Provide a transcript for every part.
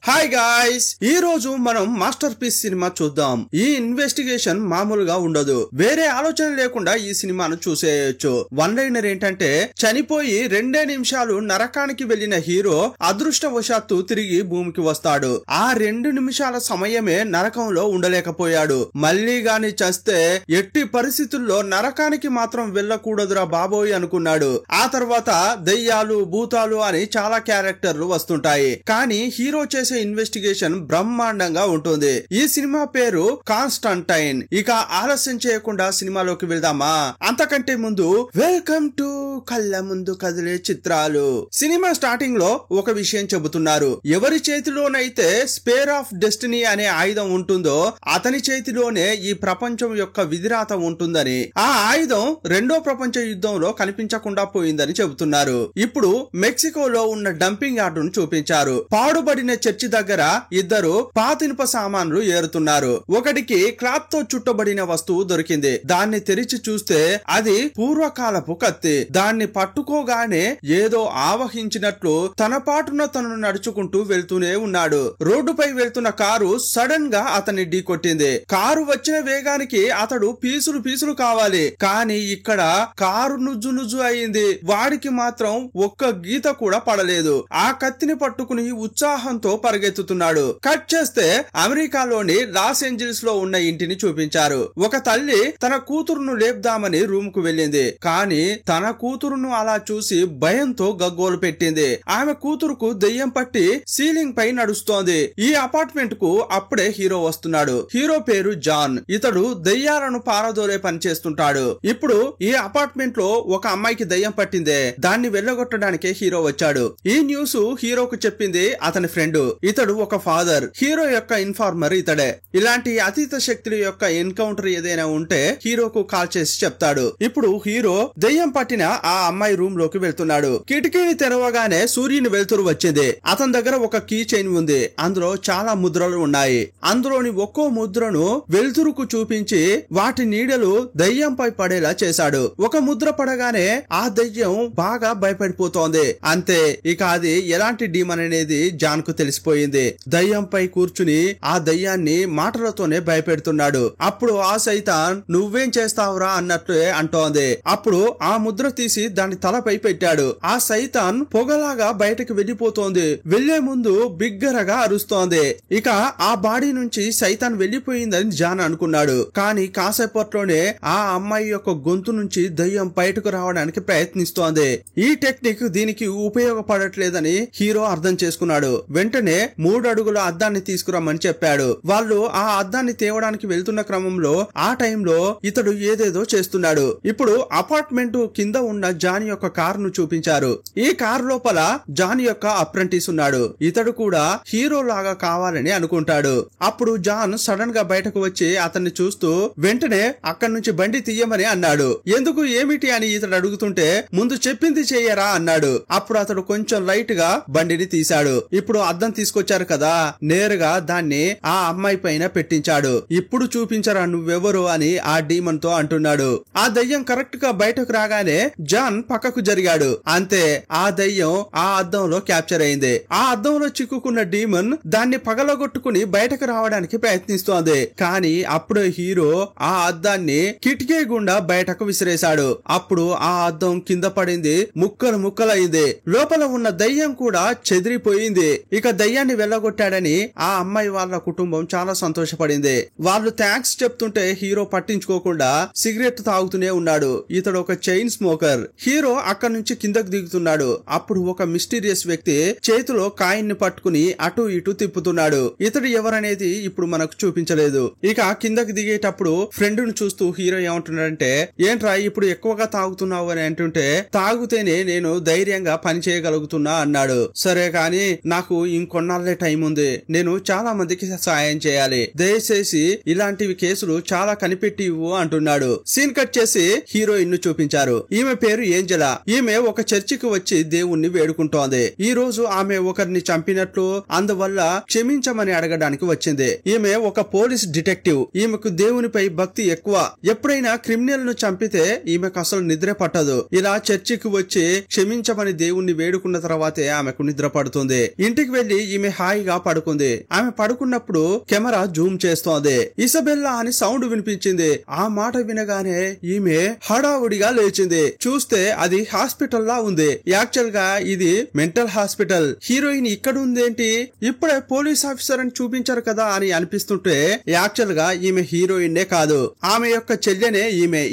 Hi guys, ఈ రోజు మనం మాస్టర్ పీస్ సినిమా చూద్దాం. ఈ ఇన్వెస్టిగేషన్ మామూలుగా ఉండదు. వేరే ఆలోచన లేకుండా ఈ సినిమాను చూసేయొచ్చు. వన్ లైనర్ ఏంటంటే, చనిపోయి 2 నిమిషాలు నరకానికి వెళ్లిన హీరో అదృష్టవశాత్తు తిరిగి భూమికి వస్తాడు. ఆ 2 నిమిషాల సమయమే నరకంలో ఉండలేకపోయాడు. మళ్లీ గాని చస్తే ఎట్టి పరిస్థితుల్లో నరకానికి మాత్రం వెళ్ళకూడదురా బాబోయ్ అనుకున్నాడు. ఆ తర్వాత దెయ్యాలు, భూతాలు అని చాలా క్యారెక్టర్లు వస్తుంటాయి. కానీ హీరో చేసే ఇన్వెస్టిగేషన్ బ్రహ్మాండంగా ఉంటుంది. ఈ సినిమా పేరు కాన్స్టంటైన్. ఇక ఆలస్యం చేయకుండా సినిమాలోకి వెళ్దామా? అంతకంటే ముందు వెల్కమ్ టు కళ్ళ ముందు కదిలే చిత్రాలు. సినిమా స్టార్టింగ్ లో ఒక విషయం చెబుతున్నారు. ఎవరి చేతిలోనైతే స్పేర్ ఆఫ్ డెస్టినీ అనే ఆయుధం ఉంటుందో అతని చేతిలోనే ఈ ప్రపంచం యొక్క విధిరాత ఉంటుందని, ఆ ఆయుధం 2వ ప్రపంచ యుద్ధంలో కనిపించకుండా పోయిందని చెబుతున్నారు. ఇప్పుడు మెక్సికోలో ఉన్న డంపింగ్ యార్డును చూపించారు. పాడుబడిన చర్చి దగ్గర ఇద్దరు పాతినుప సామాన్లు ఏరుతున్నారు. ఒకటికి క్లాత్ తో చుట్టబడిన వస్తువు దొరికింది. దాన్ని తెరిచి చూస్తే అది పూర్వకాలపు కత్తి. దాన్ని పట్టుకోగానే ఏదో ఆవహించినట్లు తన పాటున తను నడుచుకుంటూ వెళ్తూనే ఉన్నాడు. రోడ్డుపై వెళ్తున్న కారు సడన్ గా అతన్ని ఢీకొట్టింది. కారు వచ్చిన వేగానికి అతడు పీసులు పీసులు కావాలి. కానీ ఇక్కడ కారు నుజ్జు నుజ్జు అయింది. వాడికి మాత్రం ఒక్క గీత కూడా పడలేదు. ఆ కత్తిని పట్టుకుని ఉత్సాహంతో పరిగెత్తుతున్నాడు. కట్ చేస్తే అమెరికాలోని లాస్ ఏంజల్స్ లో ఉన్న ఇంటిని చూపించారు. ఒక తల్లి తన కూతురును లేపుదామని రూమ్ కు వెళ్ళింది. కానీ తన కూతురును అలా చూసి భయంతో గగ్గోలు పెట్టింది. ఆమె కూతురుకు దెయ్యం పట్టి సీలింగ్ పై నడుస్తోంది. ఈ అపార్ట్మెంట్ కు అప్పుడే హీరో వస్తున్నాడు. హీరో పేరు జాన్. ఇతడు దెయ్యాలను పారదోలే పని చేస్తుంటాడు. ఇప్పుడు ఈ అపార్ట్మెంట్ లో ఒక అమ్మాయికి దెయ్యం పట్టిందే. దాన్ని వెళ్ళగొట్టడానికే హీరో వచ్చాడు. ఈ న్యూస్ హీరోకు చెప్పింది అతని ఫ్రెండ్. ఇతడు ఒక ఫాదర్. హీరో యొక్క ఇన్ఫార్మర్ ఇతడే. ఇలాంటి అతీత శక్తుల యొక్క ఎన్కౌంటర్ ఏదైనా ఉంటే హీరోకు కాల్ చేసి చెప్తాడు. ఇప్పుడు హీరో దెయ్యం పట్టిన ఆ అమ్మాయి రూమ్ లోకి వెళ్తున్నాడు. కిటికీని తెరవగానే సూర్యుని వెలుతురు వచ్చింది. అతని దగ్గర ఒక కీ చైన్ ఉంది. అందులో చాలా ముద్రలు ఉన్నాయి. అందులోని ఒక్కో ముద్రను వెలుతురుకు చూపించి వాటి నీడలు దెయ్యంపై పడేలా చేశాడు. ఒక ముద్ర పడగానే ఆ దెయ్యం బాగా భయపడిపోతోంది. అంతే, ఇక అది ఎలాంటి డీమన్ అనేది జాన్ కు తెలిసిపోయింది. దయ్యంపై కూర్చుని ఆ దయ్యాన్ని మాటలతోనే భయపెడుతున్నాడు. అప్పుడు ఆ సైతాన్ నువ్వేం చేస్తావురా అన్నట్లే అంటోంది. అప్పుడు ఆ ముద్ర తీసి దాని తలపై పెట్టాడు. ఆ సైతాన్ పొగలాగా బయటకు వెళ్లిపోతోంది. వెళ్లే ముందు బిగ్గరగా అరుస్తోంది. ఇక ఆ బాడీ నుంచి సైతాన్ వెళ్లిపోయిందని జాన్ అనుకున్నాడు. కానీ కాసేపట్లోనే ఆ అమ్మాయి యొక్క గొంతు నుంచి దయ్యం బయటకు రావడానికి ప్రయత్నిస్తోంది. ఈ టెక్నిక్ దీనికి ఉపయోగపడట్లేదని హీరో అర్థం చేసుకున్నాడు. వెంటనే 3 అడుగుల అద్దాన్ని తీసుకురమ్మని చెప్పాడు. వాళ్ళు ఆ అద్దాన్ని తేవడానికి వెళ్తున్న క్రమంలో ఆ టైంలో ఇతడు ఏదేదో చేస్తున్నాడు. ఇప్పుడు అపార్ట్మెంట్ కింద ఉన్న జాన్ యొక్క కారును చూపించారు. ఈ కారు లోపల జాన్ యొక్క అప్రెంటిస్ ఉన్నాడు. ఇతడు కూడా హీరో లాగా కావాలని అనుకుంటాడు. అప్పుడు జాన్ సడన్ గా బయటకు వచ్చి అతన్ని చూస్తూ వెంటనే అక్కడి నుంచి బండి తీయమని అన్నాడు. ఎందుకు, ఏమిటి అని ఇతడు అడుగుతుంటే ముందు చెప్పింది చెయ్యరా అన్నాడు. అప్పుడు అతడు కొంచెం లైట్ గా బండిని తీశాడు. ఇప్పుడు అద్దం తీసుకొచ్చారు కదా, నేరుగా దాన్ని ఆ అమ్మాయి పైన పెట్టించాడు. ఇప్పుడు చూపించరా నువ్వెవరు అని ఆ డీమన్ తో అంటున్నాడు. ఆ దయ్యం కరెక్ట్ గా బయటకు రాగానే జాన్ పక్కకు జరిగాడు. అంతే, ఆ దయ్యం ఆ అద్దంలో క్యాప్చర్ అయింది. ఆ అద్దంలో చిక్కుకున్న డీమన్ దాన్ని పగలగొట్టుకుని బయటకు రావడానికి ప్రయత్నిస్తోంది. కానీ అప్పుడే హీరో ఆ అద్దాన్ని కిటికీ గుండా బయటకు విసిరేశాడు. అప్పుడు ఆ అద్దం కింద పడింది, ముక్కలు ముక్కలైంది. లోపల ఉన్న దయ్యం కూడా చెదిరిపోయింది. ఇక దయ్యాన్ని వెళ్ళగొట్టాడని ఆ అమ్మాయి వాళ్ళ కుటుంబం చాలా సంతోషపడింది. వాళ్ళు థ్యాంక్స్ చెప్తుంటే హీరో పట్టించుకోకుండా సిగరెట్ తాగుతూనే ఉన్నాడు. ఇతడు ఒక చైన్ స్మోకర్. హీరో అక్కడి నుంచి కిందకు దిగుతున్నాడు. అప్పుడు ఒక మిస్టీరియస్ వ్యక్తి చేతిలో కాయిన్ ని పట్టుకుని అటు ఇటు తిప్పుతున్నాడు. ఇతడు ఎవరనేది ఇప్పుడు మనకు చూపించలేదు. ఇక కిందకి దిగేటప్పుడు ఫ్రెండ్ ను చూస్తూ హీరో ఏమంటున్నాడంటే, ఏంట్రా ఇప్పుడు ఎక్కువగా తాగుతున్నావు అని అంటుంటే, తాగుతేనే నేను ధైర్యంగా పని చేయగలుగుతున్నా అన్నాడు. సరే కానీ నాకు ఇంకొన్నాళ్ళే టైం ఉంది. నేను చాలా మందికి సాయం చేయాలి. దయచేసి ఇలాంటివి కేసులు చాలా కనిపెట్టి ఇవ్వు అంటున్నాడు. సీన్ కట్ చేసి హీరోయిన్ ను చూపించారు. ఈమె పేరు ఏంజెలా. ఈమె ఒక చర్చికి వచ్చి దేవుణ్ణి వేడుకుంటోంది. ఈ రోజు ఆమె ఒకరిని చంపినట్లు, అందువల్ల క్షమించమని అడగడానికి వచ్చింది. ఈమె ఒక పోలీస్ డిటెక్టివ్. ఈమెకు దేవునిపై భక్తి ఎక్కువ. ఎప్పుడైనా క్రిమినల్ ను చంపితే ఈమెకు అసలు నిద్ర పట్టదు. ఇలా చర్చికి వచ్చి క్షమించమని దేవుణ్ణి వేడుకున్న తర్వాతే ఆమెకు నిద్ర పడుతుంది. ఇంటికి వెళ్లి ఈమె హాయిగా పడుకుంది. ఆమె పడుకున్నప్పుడు కెమెరా జూమ్ చేస్తోంది. ఇసబెల్లా అని సౌండ్ వినిపించింది. ఆ మాట వినగానే ఈమె హడావుడిగా లేచింది. చూస్తే అది హాస్పిటల్ లా ఉంది. యాక్చువల్ గా ఇది మెంటల్ హాస్పిటల్. హీరోయిన్ ఇక్కడ ఉందేంటి, ఇప్పుడే పోలీస్ ఆఫీసర్ అని చూపించారు కదా అని అనిపిస్తుంటే యాక్చువల్ గా ఈమె హీరోయిన్ కాదు, ఆమె యొక్క చెల్లెనే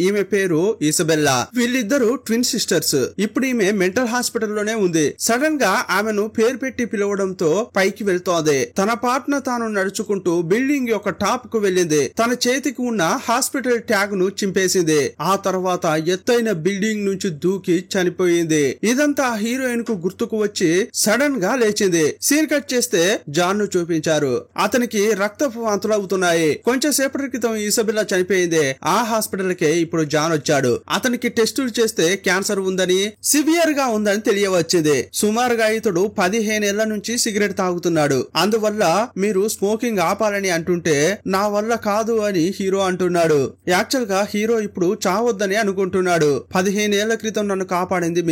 ఈమె పేరు ఇసబెల్లా. వీళ్ళిద్దరు ట్విన్ సిస్టర్స్. ఇప్పుడు ఈమె మెంటల్ హాస్పిటల్ లోనే ఉంది. సడన్ గా ఆమెను పేరు పెట్టి పిలవడంతో పైకి వెళ్తోంది. తన పార్ట్నర్ తాను నడుచుకుంటూ బిల్డింగ్ యొక్క టాప్ కు వెళ్ళింది. తన చేతికి ఉన్న హాస్పిటల్ ట్యాగ్ ను చింపేసింది. ఆ తర్వాత ఎత్తైన బిల్డింగ్ నుంచి దూకి చనిపోయింది. ఇదంతా హీరోయిన్ కు గుర్తుకు వచ్చి సడన్ గా లేచింది. సీన్ కట్ చేస్తే జాన్ ను చూపించారు. అతనికి రక్తపు వాంతులు అవుతున్నాయి. కొంచెం సేపటి క్రితం ఇసబెల్లా చనిపోయింది. ఆ హాస్పిటల్ కే ఇప్పుడు జాన్ వచ్చాడు. అతనికి టెస్టులు చేస్తే క్యాన్సర్ ఉందని, సివియర్ గా ఉందని తెలియవచ్చింది. సుమారుగా ఇతడు 15 ఏళ్ల నుంచి సిగరెట్ తాగుతున్నాడు. అందువల్ల మీరు స్మోకింగ్ ఆపాలని అంటుంటే నా వల్ల కాదు అని హీరో అంటున్నాడు. యాక్చువల్ గా హీరో ఇప్పుడు చావొద్దని అనుకుంటున్నాడు. 15 ఏళ్ల క్రితం నన్ను కాపాడింది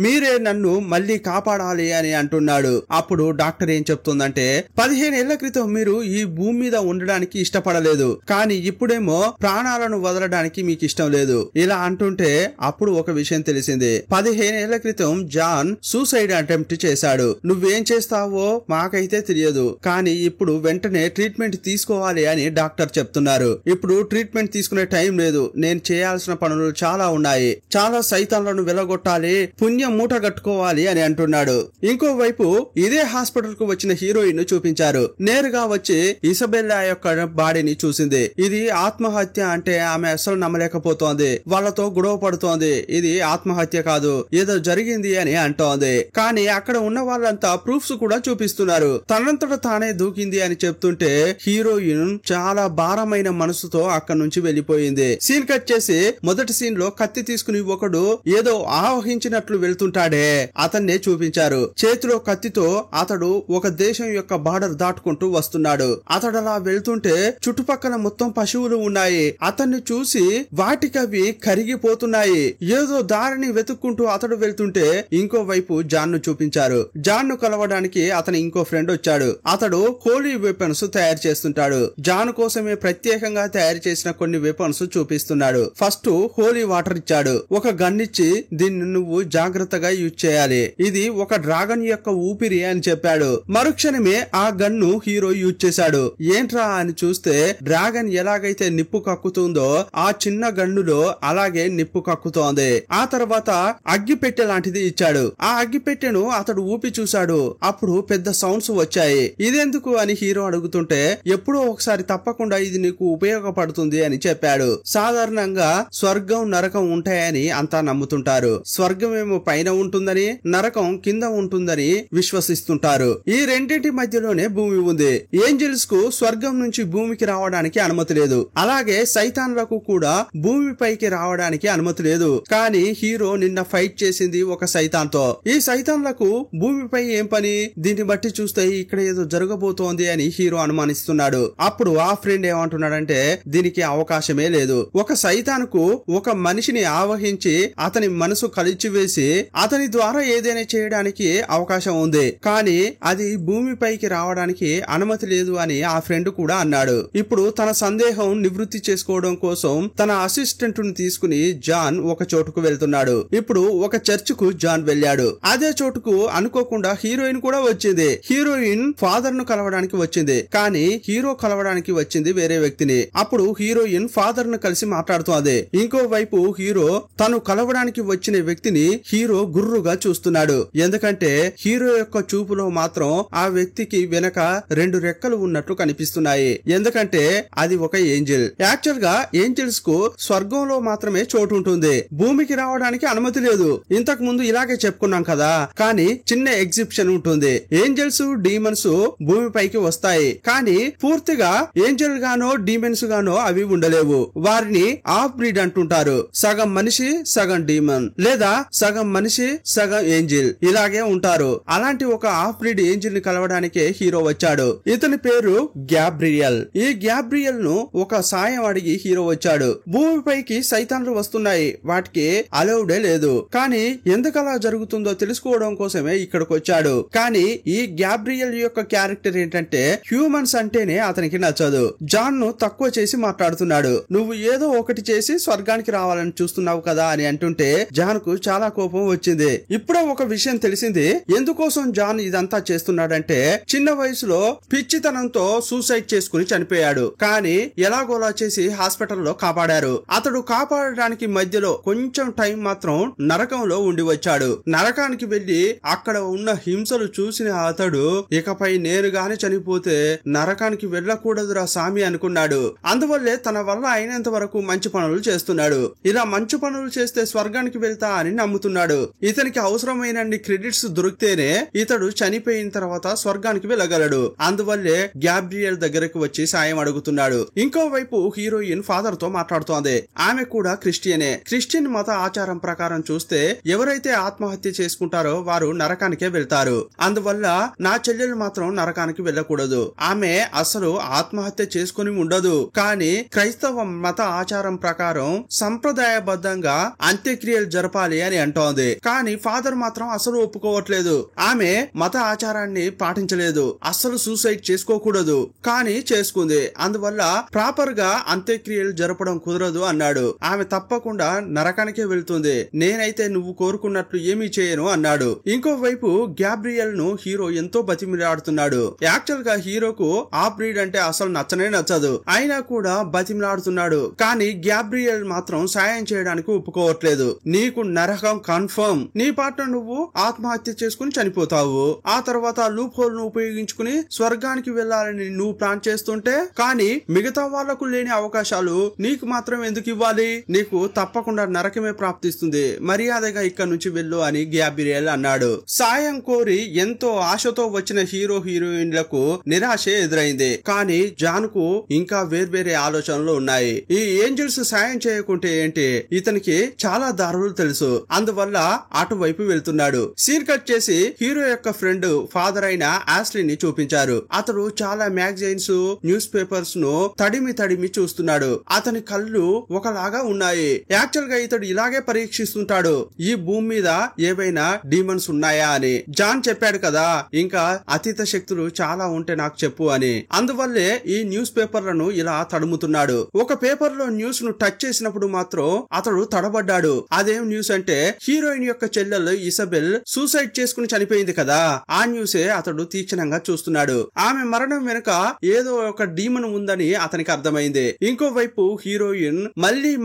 మీరే నన్ను మళ్ళీ కాపాడాలి అని అంటున్నాడు. అప్పుడు డాక్టర్ ఏం చెప్తుందంటే 15 ఏళ్ల క్రితం మీరు ఈ భూమి మీద ఉండడానికి ఇష్టపడలేదు, కానీ ఇప్పుడేమో ప్రాణాలను వదలడానికి మీకు ఇష్టం లేదు. ఇలా అంటుంటే అప్పుడు ఒక విషయం తెలిసింది. 15 ఏళ్ల క్రితం జాన్ సూసైడ్ అటెంప్ట్ చేశాడు. నువ్వేం చేస్తావో మాకైతే తెలియదు, కానీ ఇప్పుడు వెంటనే ట్రీట్మెంట్ తీసుకోవాలి అని డాక్టర్ చెప్తున్నారు. ఇప్పుడు ట్రీట్మెంట్ తీసుకునే టైం లేదు. నేను చేయాల్సిన పనులు చాలా ఉన్నాయి. చాలా సైతాన్లను వెలగొట్టాలి, పుణ్యం మూట కట్టుకోవాలి అని అంటున్నాడు. ఇంకోవైపు ఇదే హాస్పిటల్ కు వచ్చిన హీరోయిన్ చూపించారు. నేరుగా వచ్చి ఇసబెల్లా యొక్క బాడీని చూసింది. ఇది ఆత్మహత్య అంటే ఆమె అసలు నమ్మలేకపోతోంది. వాళ్ళతో గొడవ పడుతోంది. ఇది ఆత్మహత్య కాదు, ఏదో జరిగింది అని అంటోంది. కానీ అక్కడ ఉన్న వాళ్ళంతా ప్రూఫ్స్ కూడా చూపిస్తున్నారు. తనంతట తానే దూకింది అని చెప్తుంటే హీరోయిన్ చాలా భారమైన మనసుతో అక్కడి నుంచి వెళ్లిపోయింది. సీన్ కట్ చేసి మొదటి సీన్ లో కత్తి తీసుకుని ఒకడు ఏదో ఆవహించినట్లు వెళ్తుంటాడే అతన్నే చూపించారు. చేతిలో కత్తితో అతడు ఒక దేశం యొక్క బార్డర్ దాటుకుంటూ వస్తున్నాడు. అతడలా వెళ్తుంటే చుట్టుపక్కల మొత్తం పశువులు ఉన్నాయి. అతన్ని చూసి వాటికవి కరిగిపోతున్నాయి. ఏదో దారిని వెతుక్కుంటూ అతడు వెళ్తుంటే ఇంకోవైపు జాన్ ను చూపించారు. జాన్ ను కలవడానికి అతని ఇంకో ఫ్రెండ్ వచ్చాడు. అతడు హోలీ వెపన్స్ తయారు చేస్తుంటాడు. జాన్ కోసమే ప్రత్యేకంగా తయారు చేసిన కొన్ని వెపన్స్ చూపిస్తున్నాడు. ఫస్ట్ హోలీ వాటర్ ఇచ్చాడు. ఒక గన్ ఇచ్చి దీన్ని నువ్వు జాగ్రత్తగా యూజ్ చేయాలి, ఇది ఒక డ్రాగన్ యొక్క ఊపిరి అని చెప్పాడు. మరుక్షణమే ఆ గన్ను హీరో యూజ్ చేశాడు. ఏంట్రా అని చూస్తే డ్రాగన్ ఎలాగైతే నిప్పు కక్కుతుందో ఆ చిన్న గన్నులో అలాగే నిప్పు కక్కుతోంది. ఆ తర్వాత అగ్గిపెట్టె లాంటిది ఇచ్చాడు. ఆ అగ్గిపెట్టెను అతడు ఊపి చూశాడు. అప్పుడు పెద్ద సౌండ్స్ వచ్చాయి. ఇదెందుకు అని హీరో అడుగుతుంటే ఎప్పుడో ఒకసారి తప్పకుండా ఇది నీకు ఉపయోగపడుతుంది అని చెప్పాడు. సాధారణంగా స్వర్గం నరకం ఉంటాయని అంతా నమ్ముతుంటారు. స్వర్గం ఏమో పైన ఉంటుందని, నరకం కింద ఉంటుందని విశ్వసిస్తుంటారు. ఈ రెండింటి మధ్యలోనే భూమి ఉంది. ఏంజెల్స్ కు స్వర్గం నుంచి భూమికి రావడానికి అనుమతి లేదు. అలాగే సైతాన్లకు కూడా భూమిపైకి రావడానికి అనుమతి లేదు. కానీ హీరో నిన్న ఫైట్ చేసింది ఒక సైతాన్ తో. ఈ సైతాన్లకు భూమిపై ఏం పని? దీన్ని బట్టి చూస్తే ఇక్కడ ఏదో జరగబోతోంది అని హీరో అనుమానిస్తున్నాడు. అప్పుడు ఆ ఫ్రెండ్ ఏమంటున్నాడంటే దీనికి అవకాశమే లేదు. ఒక సైతాన్కు ఒక మనిషిని ఆవహించి అతని మనసు కలిచివేసి అతని ద్వారా ఏదైనా చేయడానికి అవకాశం ఉంది, కానీ అది భూమిపైకి రావడానికి అనుమతి లేదు అని ఆ ఫ్రెండ్ కూడా అన్నాడు. ఇప్పుడు తన సందేహం నివృత్తి చేసుకోవడం కోసం తన అసిస్టెంట్ ను తీసుకుని జాన్ ఒక చోటుకు వెళ్తున్నాడు. ఇప్పుడు ఒక చర్చ్ కు జాన్ వెళ్ళాడు. అదే చోటుకు అనుకోకుండా హీరోయిన్ కూడా వచ్చింది. హీరోయిన్ ఫాదర్ ను కలవడానికి వచ్చింది, కానీ హీరో కలవడానికి వచ్చింది వేరే వ్యక్తిని. అప్పుడు హీరోయిన్ ఫాదర్ ను కలిసి మాట్లాడుతోంది. ఇంకోవైపు హీరో తను కలవడానికి వచ్చిన వ్యక్తిని హీరో గుర్రుగా చూస్తున్నాడు. ఎందుకంటే హీరో యొక్క చూపులో మాత్రం ఆ వ్యక్తికి వెనక 2 రెక్కలు ఉన్నట్లు కనిపిస్తున్నాయి. ఎందుకంటే అది ఒక ఏంజెల్. యాక్చువల్ గా ఏంజెల్స్ కు స్వర్గంలో మాత్రమే చోటు ఉంటుంది, భూమికి రావడానికి అనుమతి లేదు. ఇంతకు ముందు ఇలాగే చెప్పుకున్నాం కదా. కానీ చిన్న ఎగ్జిబిషన్ ఉంటుంది. ఏంజెల్స్ డీమన్స్ భూమిపైకి వస్తాయి, కానీ పూర్తిగా ఏంజెల్ గానో డీమన్స్ గానో అవి ఉండలేవు. వారిని ఆఫ్ బ్రీడ్ అంటుంటారు. సగం మనిషి సగం డీమన్, లేదా సగం మనిషి సగం ఏంజిల్, ఇలాగే ఉంటారు. అలాంటి ఒక ఆఫ్ బ్రీడ్ ఏంజిల్ ని కలవడానికే హీరో వచ్చాడు. ఇతని పేరు గ్యాబ్రియల్. ఈ గ్యాబ్రియల్ ను ఒక సాయం అడిగి హీరో వచ్చాడు. భూమిపైకి సైతాన్లు వస్తున్నాయి, వాటికి అలౌడే లేదు. కానీ ఎందుకలా జరుగుతుందో తెలుసుకోవడం కోసమే ఇక్కడికి వచ్చాడు. కానీ ఈ గ్యాబ్రియల్ యొక్క క్యారెక్టర్ ఏంటంటే హ్యూమన్స్ అంటేనే అతనికి నచ్చదు. జాన్ ను తక్కువ చేసి మాట్లాడుతున్నాడు. నువ్వు ఏదో ఒకటి చేసి స్వర్గానికి రావాలని చూస్తున్నావు కదా అని అంటుంటే జాన్ కు చాలా కోపం వచ్చింది. ఇప్పుడే ఒక విషయం తెలిసింది. ఎందుకోసం జాన్ ఇదంతా చేస్తున్నాడంటే చిన్న వయసులో పిచ్చితనంతో సూసైడ్ చేసుకుని చనిపోయాడు. కానీ ఎలాగోలా చేసి హాస్పిటల్లో కాపాడారు. అతడు కాపాడడానికి మధ్యలో కొంచెం టైం మాత్రం నరకంలో ఉండి వచ్చాడు. నరకానికి వెళ్లి అక్కడ ఉన్న హింసలు చూసిన అతడు ఇకపై నేను గాని చనిపోతే నరకానికి వెళ్ళకూడదురా సామి అనుకున్నాడు. అందువల్లే తన వల్ల అయినంత వరకు మంచి పనులు చేస్తున్నాడు. ఇలా మంచి పనులు చేస్తే స్వర్గానికి వెళ్తా అని నమ్ముతున్నాడు. ఇతనికి అవసరమైనన్ని క్రెడిట్స్ దొరికితేనే ఇతడు చనిపోయిన తర్వాత స్వర్గానికి వెళ్ళగలడు. అందువల్లే గ్యాబ్రియల్ దగ్గరకు వచ్చి సాయం అడుగుతున్నాడు. ఇంకోవైపు హీరోయిన్ ఫాదర్ తో మాట్లాడుతోంది. ఆమె కూడా క్రిస్టియనే. క్రిస్టియన్ మత ఆచారం ప్రకారం చూస్తే ఎవరైతే ఆత్మహత్య చేసుకుంటారో వారు నరకానికే వెళ్తారు. అందువల్ల నా చెల్లెలు మాత్రం నరకానికి వెళ్ళకూడదు. ఆమె అసలు ఆత్మహత్య చేసుకుని ఉండదు. కానీ క్రైస్తవ మత ఆచారం ప్రకారం సంప్రదాయబద్ధంగా అంత్యక్రియలు జరపాలి అని అంటోంది. కానీ ఫాదర్ మాత్రం అసలు ఒప్పుకోవట్లేదు. ఆమె మత ఆచారాన్ని పాటించలేదు. అస్సలు సూసైడ్ చేసుకోకూడదు కానీ చేసుకుంది. అందువల్ల ప్రాపర్ గా అంత్యక్రియలు జరపడం కుదరదు అన్నాడు. ఆమె తప్పకుండా నరకానికే వెళ్తుంది. నేనైతే నువ్వు కోరుకున్నట్లు ఏమీ చేయను అన్నాడు. ఇంకోవైపు గ్యాబ్రియల్ ను హీరో ఎంతో బతిమిలాడుతున్నాడు. యాక్చువల్ గా హీరోకు ఆ బ్రీడ్ అంటే అసలు నచ్చనే నచ్చదు. అయినా కూడా బతిమిలాడుతున్నాడు. కానీ గ్యాబ్రియల్ మాత్రం సాయం చేయడానికి ఒప్పుకోవట్లేదు. నీకు నరకం కన్ఫర్మ్. నీ పార్ట్నర్ నువ్వు ఆత్మహత్య చేసుకుని చనిపోతావు. ఆ తర్వాత లూప్ హోల్ ను ఉపయోగించుకుని స్వర్గానికి వెళ్లాలని నువ్వు ప్లాన్ చేస్తుంటే కానీ మిగతా వాళ్లకు లేని అవకాశాలు నీకు మాత్రం ఎందుకు ఇవ్వాలి? నీకు తప్పకుండా నరకమే ప్రాప్తిస్తుంది. మర్యాదగా ఇక్కడ నుంచి వెళ్ళు అని గ్యాబ్రియల్ అన్నాడు. సాయం కోరి ఎంతో ఆశతో వచ్చిన హీరో హీరోయిన్లకు నిరాశ ఎదురైంది. కానీ జాన్ కు ఇంకా వేర్వేరే ఆలోచనలు ఉన్నాయి. ఈ ఏంజల్స్ సాయం చేయకుంటే ఏంటి? ఇతనికి చాలా దారులు తెలుసు. అందువల్ల అటువైపు వెళ్తున్నాడు. సీన్ కట్ చేసి హీరో యొక్క ఫ్రెండ్ ఫాదర్ అయిన ఆస్లీని చూపించారు. అతడు చాలా మ్యాగజైన్స్ న్యూస్ పేపర్స్ ను తడిమి చూస్తున్నాడు. అతని కళ్ళు ఒకలాగా ఉన్నాయి. యాక్చువల్ గా ఇతడు ఇలాగే పరీక్షిస్తుంటాడు. ఈ భూమి మీద ఏవైనా డీమన్స్ ఉన్నాయా అని. జాన్ చెప్పాడు కదా ఇంకా అతీత శక్తులు చాలా ఉంటే నాకు చెప్పు అని. అందువల్లే ఈ న్యూస్ పేపర్లను ఇలా తడుముతున్నాడు. ఒక పేపర్ లో న్యూస్ ను టచ్ చేసినప్పుడు మాత్రం అతడు తడబడ్డాడు. అదేం న్యూస్ అంటే హీరోయిన్ యొక్క చెల్లెలు ఇసబెల్ సూసైడ్ చేసుకుని చనిపోయింది కదా. ఆ న్యూసే అతడు తీక్షణంగా చూస్తున్నాడు. ఆమె మరణం వెనుక ఏదో ఒక డీమన్ ఉందని అతనికి అర్థమైంది. ఇంకోవైపు హీరోయిన్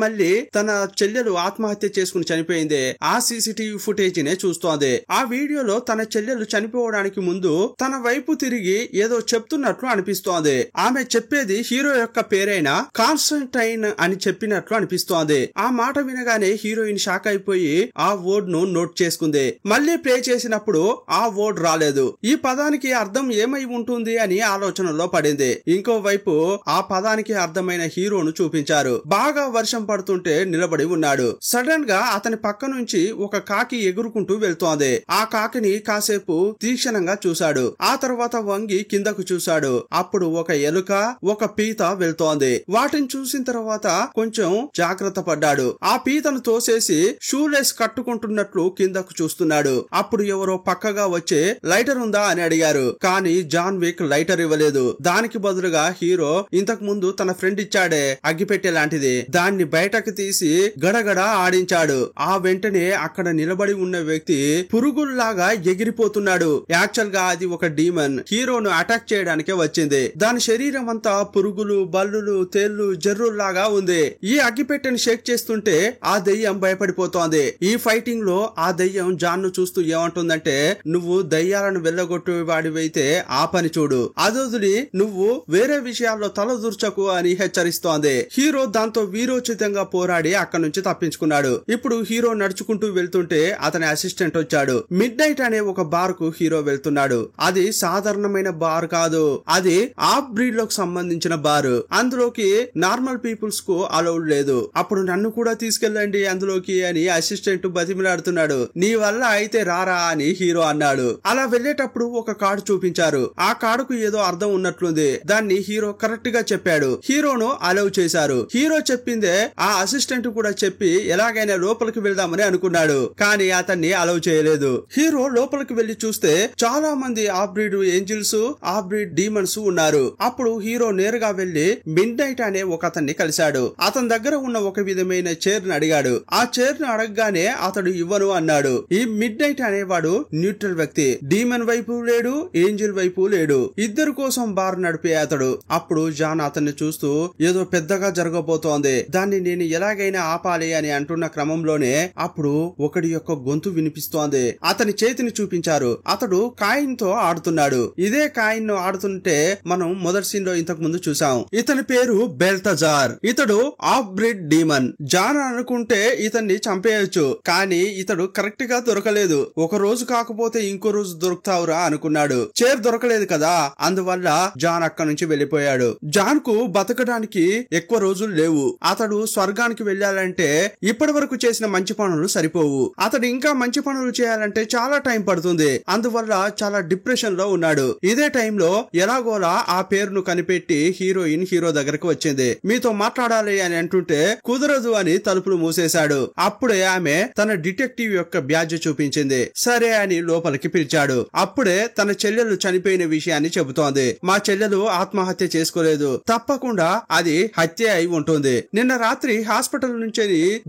మళ్ళీ తన చెల్లెలు ఆత్మహత్య చేసుకుని చనిపోయింది. ఆ సీసీటీవీ ఫుటేజ్ నే చూస్తోంది. ఆ వీడియోలో తన చెల్లెలు చనిపోవడానికి ముందు తన వైపు తిరిగి ఏదో చెప్తున్నట్లు అనిపిస్తోంది. ఆమె చెప్పేది హీరో యొక్క పేరైన కాన్స్టంటైన్ అని చెప్పినట్లు అనిపిస్తోంది. ఆ మాట వినగానే హీరోయిన్ షాక్ అయిపోయి ఆ వర్డ్ ను నోట్ చేసుకుంది. మళ్ళీ ప్లే చేసినప్పుడు ఆ వర్డ్ రాలేదు. ఈ పదానికి అర్థం ఏమై ఉంటుంది అని ఆలోచనలో పడింది. ఇంకోవైపు ఆ పదానికి అర్థమైన హీరోను చూపించారు. బాగా వర్షం పడుతుంటే నిలబడి ఉన్నాడు. సడన్ గా అతని పక్క నుంచి ఒక కాకి ఎగురుకుంటూ వెళ్తోంది. ఆ కాకిని కాసేపు తీక్షణంగా చూశాడు. ఆ తర్వాత వంగి కిందకు చూశాడు. అప్పుడు ఒక ఎలుక ఒక పీత వెళ్తోంది. వాటిని చూసిన తర్వాత కొంచెం జాగ్రత్త పడ్డాడు. ఆ పీతను తోసేసి షూలెస్ కట్టుకుంటున్నట్లు కిందకు చూస్తున్నాడు. అప్పుడు ఎవరో పక్కగా వచ్చే లైటర్ ఉందా అని అడిగారు. కానీ జాన్ విక్ లైటర్ ఇవ్వలేదు. దానికి బదులుగా హీరో ఇంతకు ముందు తన ఫ్రెండ్ ఇచ్చాడే అగ్గిపెట్టె లాంటిది, దాన్ని బయటకు తీసి గడగడ ఆడించాడు. ఆ వెంటనే అక్కడ నిలబడి ఉన్న వ్యక్తి పురుగుల్లాగా ఎగిరిపోతున్నాడు. యాక్చువల్ గా అది ఒక డీమన్ హీరోను అటాక్ చేయడానికే వచ్చింది. దాని శరీరం అంతా పురుగులు బల్లులు తేళ్లు జర్రుల్లాగా ఉంది. ఈ అగ్గిపెట్టెను షేక్ చేస్తుంటే ఆ దెయ్యం భయపడిపోతోంది. ఈ ఫైటింగ్ లో ఆ దెయ్యం జాన్ ను చూస్తూ ఏమంటుందంటే నువ్వు దయ్యాలను వెళ్ళగొట్టే వాడివైతే ఆ పని చూడు, అదొదిలి నువ్వు వేరే విషయాల్లో తలదూర్చకు అని హెచ్చరిస్తోంది. హీరో దాంతో వీరోచితంగా పోరాడి అక్కడి నుంచి తప్పించుకున్నాడు. ఇప్పుడు హీరో నడుచుకుంటూ వెళ్తుంటే అతని అసిస్టెంట్ వచ్చాడు. మిడ్ నైట్ అనే ఒక బార్ కు హీరో వెళ్తున్నాడు. అది సాధారణమైన బార్ కాదు, అది ఆఫ్ బ్రీడ్ లోకి సంబంధించిన బార్. అందులోకి నార్మల్ పీపుల్స్ కు అలౌడ్ లేదు. అప్పుడు నన్ను కూడా తీసుకెళ్ళండి అందులోకి అని అసిస్టెంట్ బతిమిలాడుతున్నాడు. నీ వల్ల అయితే రారా అని హీరో అన్నాడు. అలా వెళ్లేటప్పుడు ఒక కార్డు చూపించారు. ఆ కార్డుకు ఏదో అర్థం ఉన్నట్లుంది. దాన్ని హీరో కరెక్ట్ గా చెప్పాడు. హీరోను అలౌ చేశారు. హీరో చెప్పిందే ఆ అసిస్టెంట్ కూడా చెప్పి ఎలాగైనా లోపలికి వెళ్దామని అనుకున్నాడు. కానీ అతన్ని అలౌ చేయలేదు. హీరో లోపలికి వెళ్లి చూస్తే చాలా మంది half breed angels, half breed demons ఉన్నారు. అప్పుడు హీరో నేరుగా వెళ్లి మిడ్ నైట్ అనే ఒక అతన్ని కలిశాడు. అతని దగ్గర ఉన్న ఒక విధమైన చైర్ ని అడిగాడు. ఆ చైర్ ను అడగగానే అతడు ఇవ్వను అన్నాడు. ఈ మిడ్ నైట్ అనేవాడు న్యూట్రల్ వ్యక్తి. డీమన్ వైపు లేడు, ఏంజిల్ వైపు లేడు. ఇద్దరు కోసం బార్ నడిపే అతడు. అప్పుడు జాన్ అతన్ని చూస్తూ ఏదో పెద్దగా జరగబోతోంది, దాన్ని నేను ఎలాగైనా ఆపాలి అని అంటున్న క్రమంలోనే అప్పుడు ఒకడి యొక్క గొంతు వినిపిస్తోంది. అతని చేతిని చూపించారు. అతడు కాయిన్ తో ఆడుతున్నాడు. ఇదే కాయిన్ ను ఆడుతుంటే మనం మొదటి సీన్ లో ఇంతకు ముందు చూసాం. ఇతని పేరు బెల్తజార్. ఇతడు ఆఫ్ బ్రీడ్ డీమన్. జాన్ అనుకుంటే ఇతన్ని చంపేయచ్చు, కానీ ఇతడు కరెక్ట్ గా దొరకలేదు. ఒక రోజు కాకపోతే ఇంకో రోజు దొరుకుతావురా అనుకున్నాడు. చైర్ దొరకలేదు కదా, అందువల్ల జాన్ అక్కడి నుంచి వెళ్లిపోయాడు. జాన్ కు బతకడానికి ఎక్కువ రోజులు లేవు. అతడు స్వర్గానికి వెళ్లాలంటే ఇప్పటి వరకు చేసిన మంచి పనులు సరిపోవు. అతడు ఇంకా మంచి పనులు చేయాలంటే చాలా టైం పడుతుంది. అందువల్ల చాలా డిప్రెషన్ లో ఉన్నాడు. ఇదే టైంలో ఎలాగోలా ఆ పేరును కనిపెట్టి హీరోయిన్ హీరో దగ్గరకు వచ్చింది. మీతో మాట్లాడాలి అని అంటుంటే కుదరదు అని తలుపులు మూసేశాడు. అప్పుడే ఆమె తన డిటెక్టివ్ యొక్క బ్యాడ్జ్ చూపించింది. సరే అని లోపలికి పిలిచాడు. అప్పుడే తన చెల్లెలు చనిపోయిన విషయాన్ని చెబుతోంది. మా చెల్లెలు ఆత్మహత్య చేసుకోలేదు, తప్పకుండా అది హత్య అయి ఉంటుంది. నిన్న రాత్రి హాస్పిటల్ నుంచి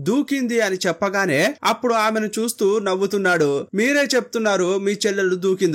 దూకింది అని చెప్పగానే అప్పుడు ఆమెను చూస్తూ నవ్వుతున్నాడు. మీరే చెప్తున్నారు మీ చెల్లెలు దూకిందని.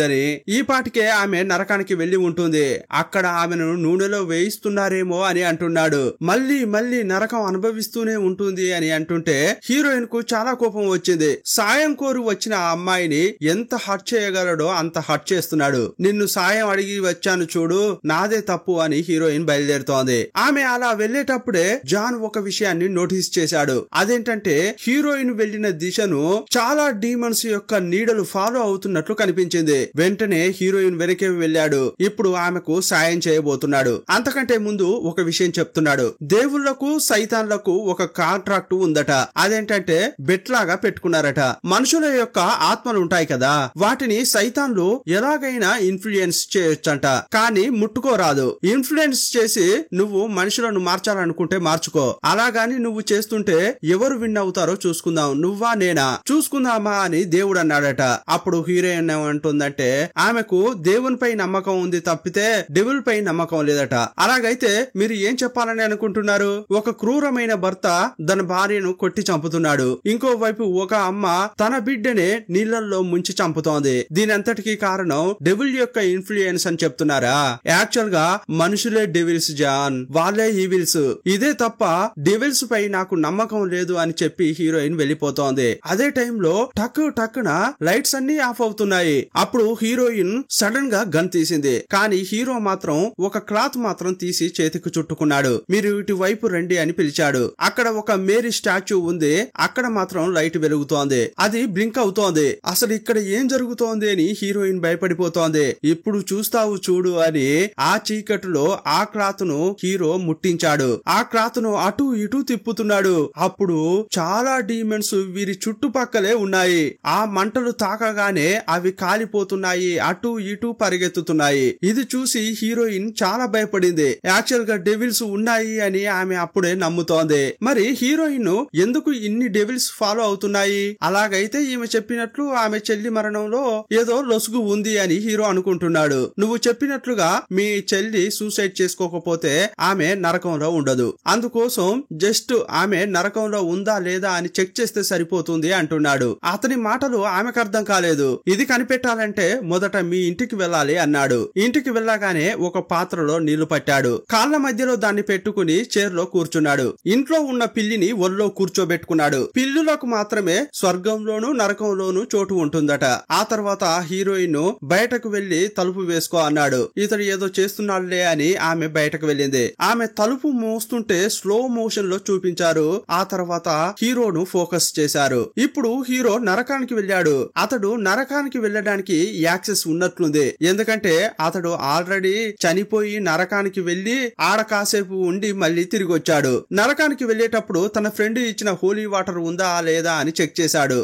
ఈ పాటికే ఆమె నరకానికి వెళ్లి ఉంటుంది. అక్కడ ఆమెను నూనెలో వేయిస్తున్నారేమో అని అంటున్నాడు. మళ్ళీ మళ్ళీ నరకం అనుభవిస్తూనే ఉంటుంది అని అంటుంటే హీరోయిన్ కు చాలా కోపం వచ్చింది. సాయం కోరు వచ్చిన ఆ అమ్మాయిని ఎంత హర్ట్ చేయగలడో అంత హర్ట్ చేస్తున్నాడు. నిన్ను సాయం అడిగి వచ్చాను చూడు, నాదే తప్పు అని హీరోయిన్ బయలుదేరుతోంది. ఆమె అలా వెళ్లేటప్పుడే జాన్ ఒక విషయాన్ని నోటీస్ చేశాడు. అదేంటంటే హీరోయిన్ వెళ్లిన దిశను చాలా డీమన్స్ యొక్క నీడలు ఫాలో అవుతున్నట్లు కనిపించింది. వెంటనే హీరోయిన్ వెనకే వెళ్ళాడు. ఇప్పుడు ఆమెకు సాయం చేయబోతున్నాడు. అంతకంటే ముందు ఒక విషయం చెప్తున్నాడు. దేవుళ్లకు సైతాన్లకు ఒక కాంట్రాక్ట్ ఉందట. అదేంటంటే బెట్ లాగా పెట్టుకున్నారట. మనుషుల యొక్క ఆత్మలు ఉంటాయి కదా, వాటిని సైతాన్లు ఎలాగైనా ఇన్ఫ్లుయెన్స్ చేయొచ్చంట, కానీ ముట్టుకోరాదు. ఇన్ఫ్లుయెన్స్ చేసి నువ్వు మనుషులను మార్చాలనుకుంటే మార్చుకో. అలాగాని నువ్వు చేస్తుంటే ఎవరు విన్ అవుతారో చూసుకుందాం, నువ్వా నేనా చూసుకుందామా అని దేవుడు అన్నాడట. అప్పుడు హీరోయిన్ ఏమంటుందంటే ఆమెకు దేవునిపై నమ్మకం ఉంది తప్పితే డెవిల్ పై నమ్మకం లేదట. అలాగైతే మీరు ఏం చెప్పాలని అనుకుంటున్నారు? ఒక క్రూరమైన భర్త తన భార్యను కొట్టి చంపుతున్నాడు. ఇంకోవైపు ఒక అమ్మ తన బిడ్డనే నీళ్లలో ముంచి చంపుతోంది. దీనంతటికీ కారణం డెవిల్ యొక్క ఇన్ఫ్లుయెన్స్ అని చెప్తున్నారా? యాక్చువల్ గా మనుషులే డెవిల్స్ జాన్, వాళ్ళే ఈవిల్స్. ఇదే తప్ప డెవిల్స్ పై నాకు నమ్మకం లేదు అని చెప్పి హీరోయిన్ వెళ్లిపోతోంది. అదే టైంలో టక్కున లైట్స్ అన్ని ఆఫ్ అవుతున్నాయి. అప్పుడు హీరోయిన్ సడన్ గా గన్ తీసింది. కానీ హీరో మాత్రం ఒక క్లాత్ మాత్రం తీసి చేతికి చుట్టుకున్నాడు. మీరు ఇటు వైపు రండి అని పిలిచాడు. అక్కడ ఒక మేరీ స్టాచ్యూ ఉంది. అక్కడ మాత్రం లైట్ వెలుగుతోంది. అది బ్లింక్ అవుతోంది. అసలు ఇక్కడ ఏం జరుగుతోంది అని హీరోయిన్ భయపడిపోతోంది. ఇప్పుడు చూస్తావు చూడు అని ఆ చీకటిలో ఆ క్లాత్ ను హీరో ముట్టించాడు. ఆ క్లాత్ ను అటు ఇటు తిప్పుతున్నాడు. అప్పుడు చాలా డీమన్స్ వీరి చుట్టుపక్కలే ఉన్నాయి. ఆ మంటలు తాకగానే అవి కాలిపోతున్నాయి, అటు ఇటు పరిగెత్తుతున్నాయి. ఇది చూసి హీరోయిన్ చాలా భయపడింది. యాక్చువల్ గా డెవిల్స్ ఉన్నాయి అని ఆమె అప్పుడే నమ్ముతోంది. మరి హీరోయిన్ ఎందుకు ఇన్ని డెవిల్స్ ఫాలో అవుతున్నాయి? అలాగైతే ఈమె చెప్పినట్లు ఆమె చెల్లి మరణంలో ఏదో లొసుగు ఉంది అని హీరో అనుకుంటున్నాడు. నువ్వు చెప్పినట్లుగా మీ చెల్లి సూసైడ్ చేసుకోకపోతే ఆమె నరకంలో ఉండదు. అందుకోసం జస్ట్ ఆమె నరకంలో ఉందా లేదా అని చెక్ చేస్తే సరిపోతుంది అంటున్నాడు. అతని మాటలు ఆమెకు అర్థం కాలేదు. ఇది కనిపెట్టాలంటే మొదట మీ ఇంటికి వెళ్ళాలి అన్నాడు. ఇంటికి వెళ్ళగానే ఒక పాత్రలో నీళ్లు పట్టాడు. కాళ్ల మధ్యలో దాన్ని పెట్టుకుని చైర్ లో కూర్చున్నాడు. ఇంట్లో ఉన్న పిల్లిని ఒళ్ళో కూర్చోబెట్టుకున్నాడు. పిల్లులకు మాత్రమే స్వర్గంలోను నరకంలోను చోటు ఉంటుందట. ఆ తర్వాత హీరోయిన్ బయటకు వెళ్లి తలుపు వేసుకో అన్నాడు. ఇతడు ఏదో చేస్తున్నాడులే అని ఆమె బయటకు వెళ్ళింది. ఆమె తలుపు మోస్తుంటే స్లో మోషన్ లో చూపించారు. ఆ తర్వాత హీరోను ఫోకస్ చేశారు. ఇప్పుడు హీరో నరకానికి వెళ్ళాడు. అతడు నరకానికి వెళ్ళడానికి యాక్సెస్ ఉన్నట్లుంది. ఎందుకంటే అతడు ఆల్రెడీ చనిపోయి నరకానికి వెళ్లి ఆడ కాసేపు ఉండి మళ్ళీ తిరిగి వచ్చాడు. నరకానికి వెళ్లేటప్పుడు తన ఫ్రెండ్ ఇచ్చిన హోలీ వాటర్ ఉందా లేదా అని చెక్ చేశాడు.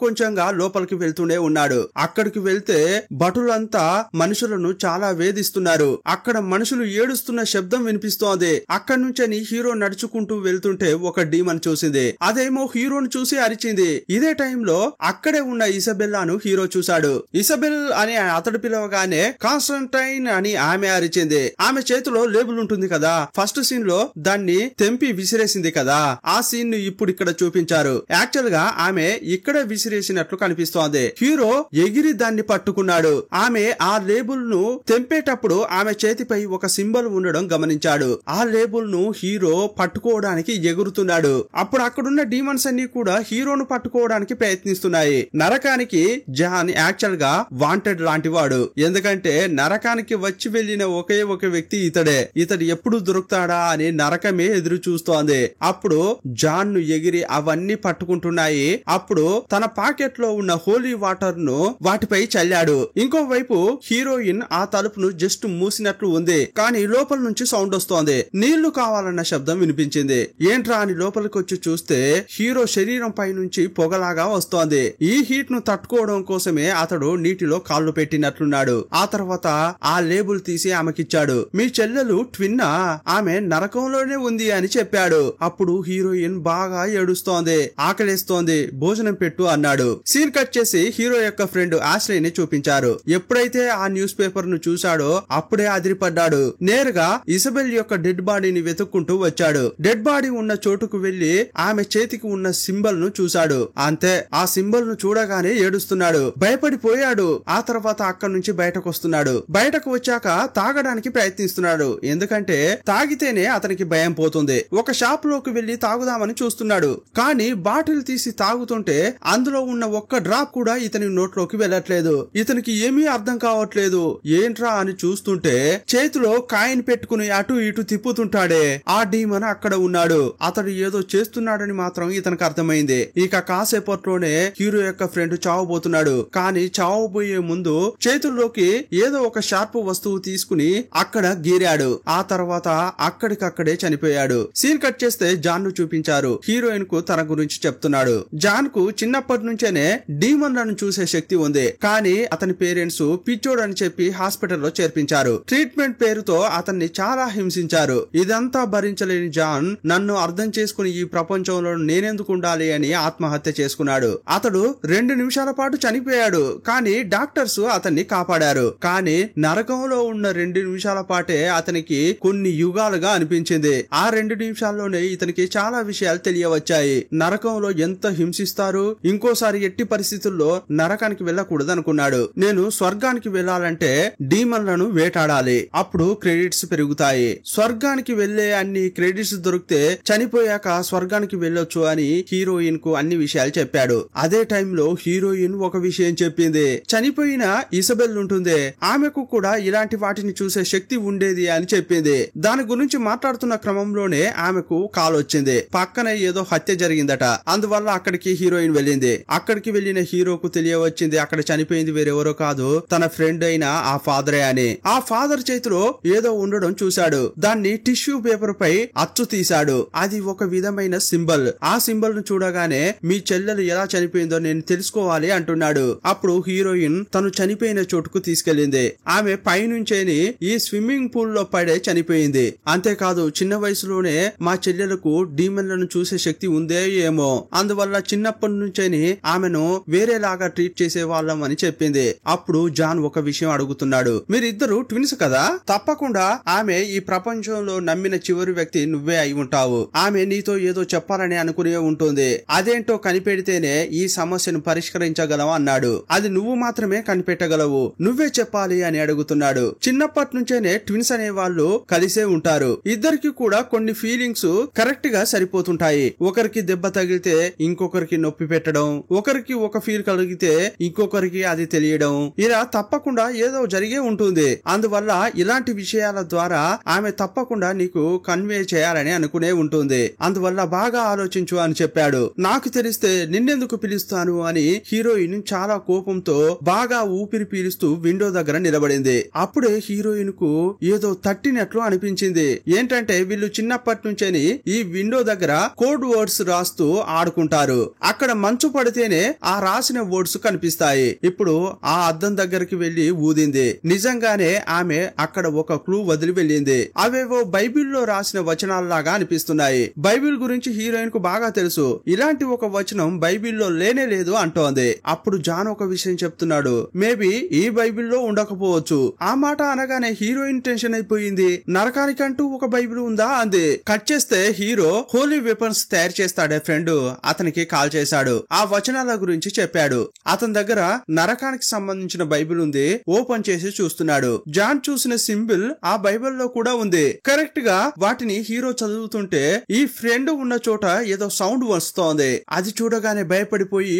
కొంచెంగా లోపలికి వెళ్తూనే ఉన్నాడు. అక్కడికి వెళ్తే భటులంతా మనుషులను చాలా వేధిస్తున్నారు. అక్కడ మనుషులు ఏడుస్తున్న శబ్దం వినిపిస్తోంది. అక్కడి నుంచి హీరో నడుచుకుంటూ వెళ్తుంటే ఒక డీమన్ చూసింది. అదేమో హీరోను చూసి అరిచింది. ఇదే టైంలో అక్కడే ఉన్న ఇసబెల్లాను హీరో చూశాడు. ఇసబెల్లా ఇసబెల్ అని అతడు పిలవగానే కాన్స్టంటైన్ అని ఆమె అరిచింది. ఆమె చేతిలో లేబుల్ ఉంటుంది కదా, ఫస్ట్ సీన్ లో దాన్ని తెంపి విసిరేసింది కదా, ఆ సీన్ ను ఇప్పుడు ఇక్కడ చూపించారు. యాక్చువల్ గా ఆమె ఇక్కడే విసిరేసినట్లు కనిపిస్తోంది. హీరో ఎగిరి దాన్ని పట్టుకున్నాడు. ఆమె ఆ లేబుల్ ను తెంపేటప్పుడు ఆమె చేతిపై ఒక సింబల్ ఉండడం గమనించాడు. ఆ లేబుల్ ను హీరో పట్టుకోవడానికి ఎగురుతున్నాడు. అప్పుడు అక్కడున్న డీమన్స్ అన్ని కూడా హీరోను పట్టుకోవడానికి ప్రయత్నిస్తున్నాయి. నరకానికి జాన్ యాక్చువల్ గా వాంటెడ్ లాంటి వాడు. ఎందుకంటే నరకానికి వచ్చి వెళ్లిన ఒకే ఒక వ్యక్తి ఇతడే. ఇతడు ఎప్పుడు దొరుకుతాడా అని నరకమే ఎదురు చూస్తోంది. అప్పుడు జాన్ ను ఎగిరి అవన్నీ పట్టుకుంటున్నాయి. అప్పుడు తన పాకెట్ లో ఉన్న హోలీ వాటర్ ను వాటిపై చల్లాడు. ఇంకోవైపు హీరోయిన్ ఆ తలుపును జస్ట్ మూసినట్లు ఉంది, కానీ లోపల నుంచి సౌండ్ వస్తోంది. నీళ్లు కావాలన్న శబ్దం వినిపించింది. ఏంట్రా అని లోపలికి వచ్చి చూస్తే హీరో శరీరం పై నుంచి పొగలాగా వస్తోంది. ఈ హీట్ ను తట్టుకోవడం కోసమే అతడు నీటిలో కాళ్ళు పెట్టినట్లున్నాడు. ఆ తర్వాత ఆ లేబుల్ తీసి ఆమెకిచ్చాడు. మీ చెల్లెలు ట్విన్నా, ఆమె నరకంలోనే ఉంది అని చెప్పాడు. అప్పుడు హీరోయిన్ బాగా ఏడుస్తోంది. ఆకలేస్తోంది, భోజనం పెట్టు అన్నాడు. సీన్ కట్ చేసి హీరో యొక్క ఫ్రెండ్ ఆశ్రయ్ని చూపించారు. ఎప్పుడైతే ఆ న్యూస్ పేపర్ ను చూశాడో అప్పుడే అదిరిపడ్డాడు. నేరుగా ఇసబెల్ యొక్క డెడ్ బాడీని వెతుక్కుంటూ వచ్చాడు. డెడ్ బాడీ ఉన్న చోటుకు వెళ్లి ఆమె చేతికి ఉన్న సింబల్ ను చూశాడు. అంతే, ఆ సింబల్ ను చూడగానే ఏడుస్తున్నాడు. భయపడిపోయాడు. ఆ తర్వాత అక్కడి నుంచి బయటకు వస్తున్నాడు. బయటకు వచ్చాక తాగడానికి ప్రయత్నిస్తున్నాడు. ఎందుకంటే తాగితేనే అతనికి భయం పోతుంది. ఒక షాప్ లోకి వెళ్లి తాగుదామని చూస్తున్నాడు. కానీ బాటిల్ తీసి తాగుతుంటే అందులో ఉన్న ఒక్క డ్రాప్ కూడా ఇతని నోట్లోకి వెళ్ళట్లేదు. ఇతనికి ఏమీ అర్థం కావట్లేదు. ఏంట్రా అని చూస్తుంటే చేతిలో కాయిన్ పెట్టుకుని అటు ఇటు తిప్పుతుంటాడే ఆ డీమన్ అక్కడ ఉన్నాడు. అతడు ఏదో చేస్తున్నాడని మాత్రం ఇతనికి అర్థమైంది. ఇక కాసేపట్లోనే హీరో యొక్క ఫ్రెండ్ చావబోతున్నాడు. కానీ చావబోయే ముందు చేతుల్లోకి ఏదో ఒక షార్ప్ వస్తువు తీసుకుని అక్కడ గీరాడు. ఆ తర్వాత అక్కడికక్కడే చనిపోయాడు. సీన్ కట్ చేస్తే జాన్ ను చూపించారు. హీరోయిన్ కు తన గురించి చెప్తున్నాడు. జాన్ కు చిన్నప్పటి నుంచేనే డీమన్లను చూసే శక్తి ఉంది. కానీ అతని పేరెంట్స్ పిచ్చోడు అని చెప్పి హాస్పిటల్లో చేర్పించారు. ట్రీట్మెంట్ పేరుతో అతన్ని చాలా హింసించారు. ఇదంతా భరించలేని జాన్ నన్ను అర్థం చేసుకుని ఈ ప్రపంచంలో నేనెందుకు ఉండాలి అని ఆత్మహత్య చేసుకున్నాడు. అతడు 2 నిమిషాల పాటు చనిపోయాడు. కానీ డాక్టర్స్ అతన్ని కాపాడారు. కానీ నరకంలో ఉన్న 2 నిమిషాల పాటే అతనికి కొన్ని యుగాలుగా అనిపించింది. ఆ 2 నిమిషాల్లోనే ఇతనికి చాలా విషయాలు తెలియవచ్చాయి. నరకంలో ఎంత హింసిస్తారు, ఇంకోసారి ఎట్టి పరిస్థితుల్లో నరకానికి వెళ్ళకూడదు అనుకున్నాడు. నేను స్వర్గానికి వెళ్ళాలంటే డీమన్లను వేటాడాలి, అప్పుడు క్రెడిట్స్ పెరుగుతాయి. స్వర్గానికి వెళ్లే అన్ని క్రెడిట్స్ దొరికితే చనిపోయాక స్వర్గానికి వెళ్ళొచ్చు అని హీరోయిన్ కు అన్ని విషయాలు చెప్పాడు. అదే టైంలో హీరోయిన్ ఒక విషయం చెప్పింది. చనిపోయిన ఇసబెల్ ఉంటుంది, ఆమెకు కూడా ఇలాంటి వాటిని చూసే శక్తి ఉండేది అని చెప్పింది. దాని గురించి మాట్లాడుతున్న క్రమంలోనే ఆమెకు కాల్ వచ్చింది. పక్కన ఏదో హత్య జరిగిందట. అందువల్ల అక్కడికి హీరోయిన్ వెళ్ళింది. అక్కడికి వెళ్లిన హీరోకు తెలియవచ్చింది అక్కడ చనిపోయింది వేరెవరో కాదు, తన ఫ్రెండ్ అయిన ఆ ఫాదరే అని. ఆ ఫాదర్ చేతిలో ఏదో ఉండడం చూశాడు. దాన్ని టిష్యూ పేపర్ పై అచ్చు తీశాడు. అది ఒక విధమైన సింబల్. ఆ సింబల్ ను చూడగానే మీ చెల్లెలు ఎలా చనిపోయిందో నేను తెలుసుకోవాలి అంటున్నాడు. అప్పుడు హీరోయిన్ తను చనిపోయిన చోటుకు తీసుకెళ్లింది. ఆమె పైనుంచేని ఈ స్విమ్మింగ్ పూల్ లో పడే చనిపోయింది. అంతేకాదు చిన్న వయసులోనే మా చెల్లెలకు డీమన్లను చూసే శక్తి ఉందే ఏమో, అందువల్ల చిన్నప్పటి నుంచేని ఆమెను వేరేలాగా ట్రీట్ చేసే వాళ్ళం అని చెప్పింది. అప్పుడు జాన్ ఒక విషయం అడుగుతున్నాడు. మీరిద్దరు ట్విన్స్ కదా, తప్పకుండా ఆమె ఈ ప్రపంచంలో నమ్మిన చివరి వ్యక్తి నువ్వే అయి ఉంటావు. ఆమె నీతో ఏదో చెప్పాలని అనుకునే ఉంటుంది. అదేంటో కనిపెడితేనే ఈ సమస్యను పరిష్కరించగలవా అన్నాడు. అది నువ్వు మాత్రమే కనిపెట్టగలవు, నువ్వే చెప్పాలి అని అడుగుతున్నాడు. చిన్నప్పటి నుంచేనే ట్విన్స్ అనే వాళ్ళు కలిసే ఉంటారు. ఇద్దరికి కూడా కొన్ని ఫీలింగ్స్ కరెక్ట్ గా సరిపోతుంటాయి. ఒకరికి దెబ్బ తగిలితే ఇంకొకరికి నొప్పి పెట్టడం, ఒకరికి ఒక ఫీల్ కలిగితే ఇంకొకరికి అది తెలియడం, ఇలా తప్పకుండా ఏదో జరిగే ఉంటుంది. అందువల్ల ఇలాంటి విషయాల ద్వారా ఆమె తప్పకుండా నీకు కన్వే చేయాలని అనుకునే ఉంటుంది. అందువల్ల బాగా ఆలోచించు అని చెప్పాడు. నాకు తెలిస్తే నిన్నెందుకు పిలుస్తాను అని హీరోయిన్ చాలా కోపంతో బాగా ఊపిరి పీలుస్తూ విండో దగ్గర నిలబడింది. అప్పుడే హీరోయిన్ కు ఏదో తట్టినట్లు అనిపించింది. ఏంటంటే వీళ్ళు చిన్నప్పటి నుంచేని ఈ విండో దగ్గర కోడ్ వర్డ్స్ రాస్తూ ఆడుకుంటారు. అక్కడ మంచు పడితేనే ఆ రాసిన వర్డ్స్ కనిపిస్తాయి. ఇప్పుడు ఆ అద్దం దగ్గరికి వెళ్లి ఊదింది. నిజంగానే ఆమె అక్కడ ఒక క్లూ వదిలి వెళ్ళింది. అవేవో బైబిల్లో రాసిన వచనాల్లాగా అనిపిస్తున్నాయి. బైబిల్ గురించి హీరోయిన్ కు బాగా తెలుసు. ఇలాంటి ఒక వచనం బైబిల్లో లేనే లేదు అంటోంది. అప్పుడు జాన్ ఒక విషయం చెప్తున్నాడు. చూస్తున్నాడు. మేబీ ఈ బైబిల్లో ఉండకపోవచ్చు. ఆ మాట అనగానే హీరోయిన్ టెన్షన్ అయిపోయింది. నరకానికంటూ ఒక బైబిల్ ఉందా అంది. కట్ చేస్తే హీరో హోలీ వెపన్స్ తయారు చేస్తాడే ఫ్రెండ్, అతనికి కాల్ చేశాడు. ఆ వచనాల గురించి చెప్పాడు. అతని దగ్గర నరకానికి సంబంధించిన బైబిల్ ఉంది. ఓపెన్ చేసి చూస్తున్నాడు. జాన్ చూసిన సింబల్ ఆ బైబిల్లో కూడా ఉంది. కరెక్ట్ గా వాటిని హీరో చదువుతుంటే ఈ ఫ్రెండ్ ఉన్న చోట ఏదో సౌండ్ వస్తోంది. అది చూడగానే భయపడిపోయి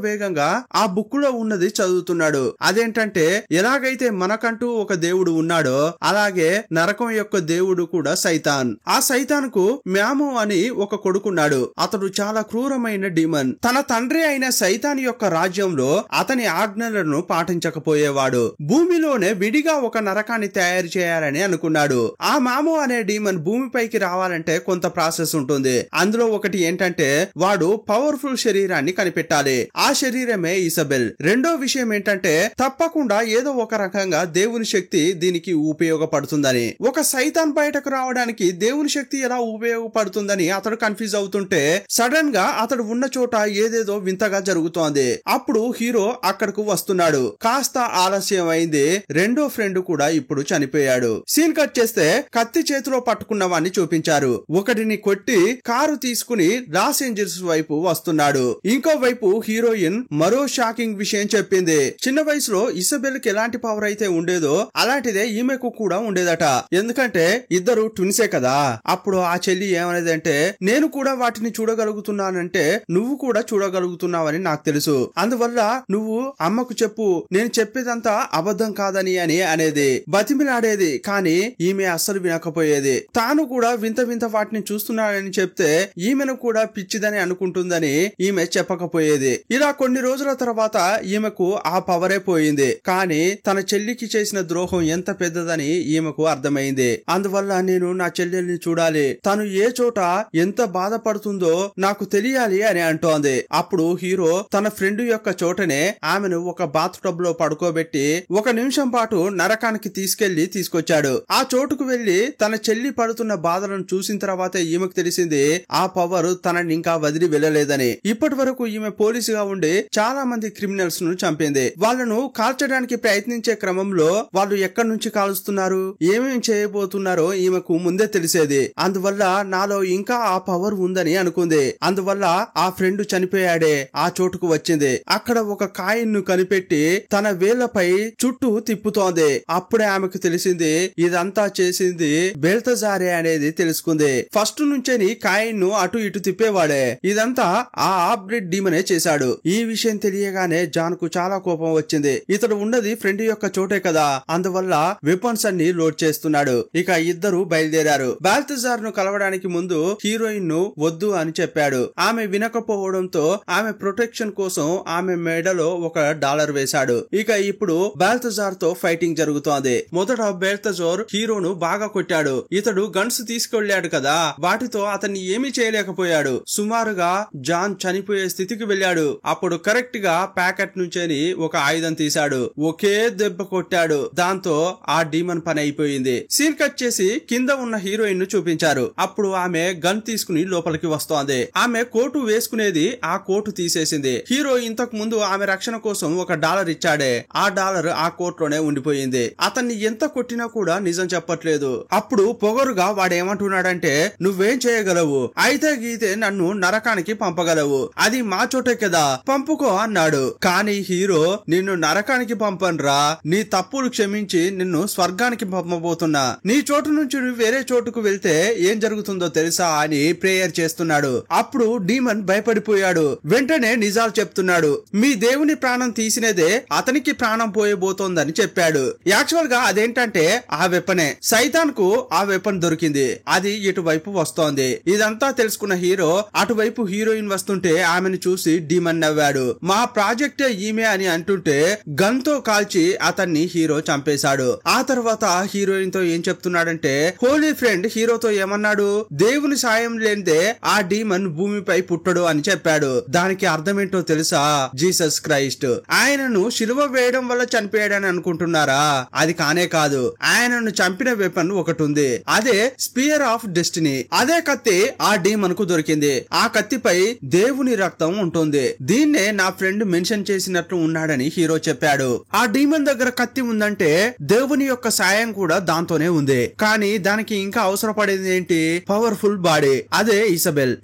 వేగంగా ఆ బుక్ లో ఉన్నది చదువుతున్నాడు. అదేంటంటే ఎలాగైతే మనకంటూ ఒక దేవుడు ఉన్నాడో అలాగే నరకం యొక్క దేవుడు కూడా సైతాన్. ఆ సైతాన్ కు మ్యాము అని ఒక కొడుకున్నాడు. అతడు చాలా క్రూరమైన డీమన్. తన తండ్రి అయిన సైతాన్ యొక్క రాజ్యంలో అతని ఆజ్ఞలను పాటించకపోయేవాడు. భూమిలోనే విడిగా ఒక నరకాన్ని తయారు చేయాలని అనుకున్నాడు. ఆ మాము అనే డీమన్ భూమిపైకి రావాలంటే కొంత ప్రాసెస్ ఉంటుంది. అందులో ఒకటి ఏంటంటే వాడు పవర్ఫుల్ శరీరాన్ని కనిపెట్టాలి. ఆ శరీరమే ఇసబెల్. రెండో విషయం ఏంటంటే తప్పకుండా ఏదో ఒక రకంగా దేవుని శక్తి దీనికి ఉపయోగపడుతుందని. ఒక సైతాన్ బయటకు రావడానికి దేవుని శక్తి ఎలా ఉపయోగపడుతుందని అతడు కన్ఫ్యూజ్ అవుతుంటే సడన్ గా అతడు ఉన్న చోట ఏదేదో వింతగా జరుగుతోంది. అప్పుడు హీరో అక్కడకు వస్తున్నాడు. కాస్త ఆలస్యం అయింది. రెండో ఫ్రెండ్ కూడా ఇప్పుడు చనిపోయాడు. సీన్ కట్ చేస్తే కత్తి చేతిలో పట్టుకున్న వాడిని చూపించారు. ఒకటిని కొట్టి కారు తీసుకుని లాస్ ఏంజల్స్ వైపు వస్తున్నాడు. ఇంకో వైపు హీరోయిన్ మరో షాకింగ్ విషయం చెప్పింది. చిన్న వయసులో ఇసబెల్ కి ఎలాంటి పవర్ అయితే ఉండేదో అలాంటిదే ఈమెకు కూడా ఉండేదట. ఎందుకంటే ఇద్దరు ట్విన్సే కదా. అప్పుడు ఆ చెల్లి ఏమనేదంటే నేను కూడా వాటిని చూడగలుగుతున్నానంటే నువ్వు కూడా చూడగలుగుతున్నావని నాకు తెలుసు. అందువల్ల నువ్వు అమ్మకు చెప్పు నేను చెప్పేదంతా అబద్ధం కాదని అని అనేది. బతిమిలాడేది. కానీ ఈమె అస్సలు వినకపోయేది. తాను కూడా వింత వాటిని చూస్తున్నాడని చెప్తే ఈమెను కూడా పిచ్చిదని అనుకుంటుందని ఈమె చెప్పకపోయేది. ఇలా కొన్ని రోజుల తర్వాత ఈమెకు ఆ పవరే పోయింది. కానీ తన చెల్లికి చేసిన ద్రోహం ఎంత పెద్దదని ఈమెకు అర్థమైంది. అందువల్ల నేను నా చెల్లెల్ని చూడాలి. తను ఏ చోట ఎంత బాధపడుతుందో నాకు తెలియాలి అని అంటోంది. అప్పుడు హీరో తన ఫ్రెండ్ యొక్క చోటనే ఆమెను ఒక బాత్ టబ్ లో పడుకోబెట్టి 1 నిమిషం పాటు నరకానికి తీసుకొచ్చాడు. ఆ చోటుకు వెళ్లి తన చెల్లి పడుతున్న బాధలను చూసిన తర్వాతే ఈమెకు తెలిసింది ఆ పవర్ తనని ఇంకా వదిలి వెళ్ళలేదని. ఇప్పటి వరకు ఈమె పోలీసుగా ఉండి చాలా మంది క్రిమినల్స్ ను చంపింది. వాళ్ళను కాల్చడానికి ప్రయత్నించే క్రమంలో వాళ్ళు ఎక్కడి నుంచి కాలుస్తున్నారు, ఏమేం చేయబోతున్నారో ఈమెకు ముందే తెలిసేది. అందువల్ల నాలో ఇంకా ఆ పవర్ ఉందని అనుకుంది. అందువల్ల ఆ ఫ్రెండ్ చనిపోయాడే ఆ చోటుకు వచ్చింది. అక్కడ ఒక కాయిన్ ను కనిపెట్టి తన వేళ్లపై చుట్టూ తిప్పుతోంది. అప్పుడే ఆమెకు తెలిసింది ఇదంతా చేసింది బెల్తజారే అనేది తెలుసుకుంది. ఫస్ట్ నుంచేని కాయిన్ ను అటు ఇటు తిప్పేవాడే. ఇదంతా ఆ ఆబ్రిడ్ డీమనే చేశాడు. ఈ విషయం తెలియగానే జాన్ కు చాలా కోపం వచ్చింది. ఇతడు ఉన్నది ఫ్రెండ్ యొక్క చోటే కదా. అందువల్ల వెపన్స్ అన్ని లోడ్ చేస్తున్నాడు. ఇక ఇద్దరు బయలుదేరారు. బాల్తజార్ ను కలవడానికి ముందు హీరోయిన్ ను వద్దు అని చెప్పాడు. ఆమె వినకపోవడంతో ఆమె ప్రొటెక్షన్ కోసం ఆమె మెడలో $1 వేశాడు. ఇక ఇప్పుడు బాల్తజార్ తో ఫైటింగ్ జరుగుతోంది. మొదట బాల్తజార్ హీరోను బాగా కొట్టాడు. ఇతడు గన్స్ తీసుకెళ్లాడు కదా, వాటితో అతన్ని ఏమీ చేయలేకపోయాడు. సుమారుగా జాన్ చనిపోయే స్థితికి వెళ్ళాడు. అప్పుడు కరెక్ట్ గా ప్యాకెట్ నుంచేని ఒక ఆయుధం తీశాడు. ఒకే దెబ్బ కొట్టాడు. దాంతో ఆ డీమన్ పని అయిపోయింది. సీన్ కట్ చేసి కింద ఉన్న హీరోయిన్ ను చూపించారు. అప్పుడు ఆమె గన్ తీసుకుని లోపలికి వస్తోంది. ఆమె కోటు వేసుకునేది ఆ కోటు తీసేసింది. హీరో ఇంతకు ముందు ఆమె రక్షణ కోసం $1 ఇచ్చాడే. ఆ $1 ఆ కోట్లోనే ఉండిపోయింది. అతన్ని ఎంత కొట్టినా కూడా నిజం చెప్పట్లేదు. అప్పుడు పొగరుగా వాడేమంటున్నాడంటే నువ్వేం చేయగలవు, అయితే గీతే నన్ను నరకానికి పంపగలవు, అది మా చోటే కదా, పంపుకో అన్నాడు. కానీ హీరో నిన్ను నరకానికి పంపన్రా, నీ తప్పులు క్షమించి నిన్ను స్వర్గానికి పంపబోతున్నా, నీ చోటు నుంచి వేరే చోటుకు వెళ్తే ఏం జరుగుతుందో తెలుసా అని ప్రేయర్ చేస్తున్నాడు. అప్పుడు డీమన్ భయపడిపోయాడు. వెంటనే నిజాలు చెప్తున్నాడు. మీ దేవుని ప్రాణం తీసినదే అతనికి ప్రాణం పోయబోతోందని చెప్పాడు. యాక్చువల్ గా అదేంటంటే ఆ వెపనే. సైతాన్ కు ఆ వెపన్ దొరికింది. అది ఇటువైపు వస్తోంది. ఇదంతా తెలుసుకున్న హీరో అటువైపు హీరోయిన్ వస్తుంటే ఆమెను చూసి డీమన్ నవ్వాడు. మా ప్రాజెక్టే ఈమె అని అంటుంటే గన్ తో కాల్చి అతన్ని హీరో చంపేశాడు. ఆ తర్వాత హీరోయిన్ తో ఏం చెప్తున్నాడంటే హోలీ ఫ్రెండ్ హీరోతో ఏమన్నాడు, దేవుని సాయం లేనిదే ఆ డీమన్ భూమిపై పుట్టడు అని చెప్పాడు. దానికి అర్థమేంటో తెలుసా, జీసస్ క్రైస్ట్. ఆయనను శిలువ వేయడం వల్ల చనిపోయాడని అనుకుంటున్నారా? అది కానే కాదు. ఆయనను చంపిన వెపన్ ఒకటి ఉంది. అదే స్పియర్ ఆఫ్ డెస్టినీ. అదే కత్తి ఆ డీమన్ కు దొరికింది. ఆ కత్తిపై దేవుని రక్తం ఉంటుంది. దీన్నే నా ఫ్రెండ్ మెన్షన్ చేసినట్లు ఉన్నాడని హీరో చెప్పాడు. ఆ డీమన్ దగ్గర కత్తి ఉందంటే దేవుని యొక్క సాయం కూడా దాంతోనే ఉంది. కానీ దానికి ఇంకా అవసరపడేది ఏంటి? Powerful body. అదే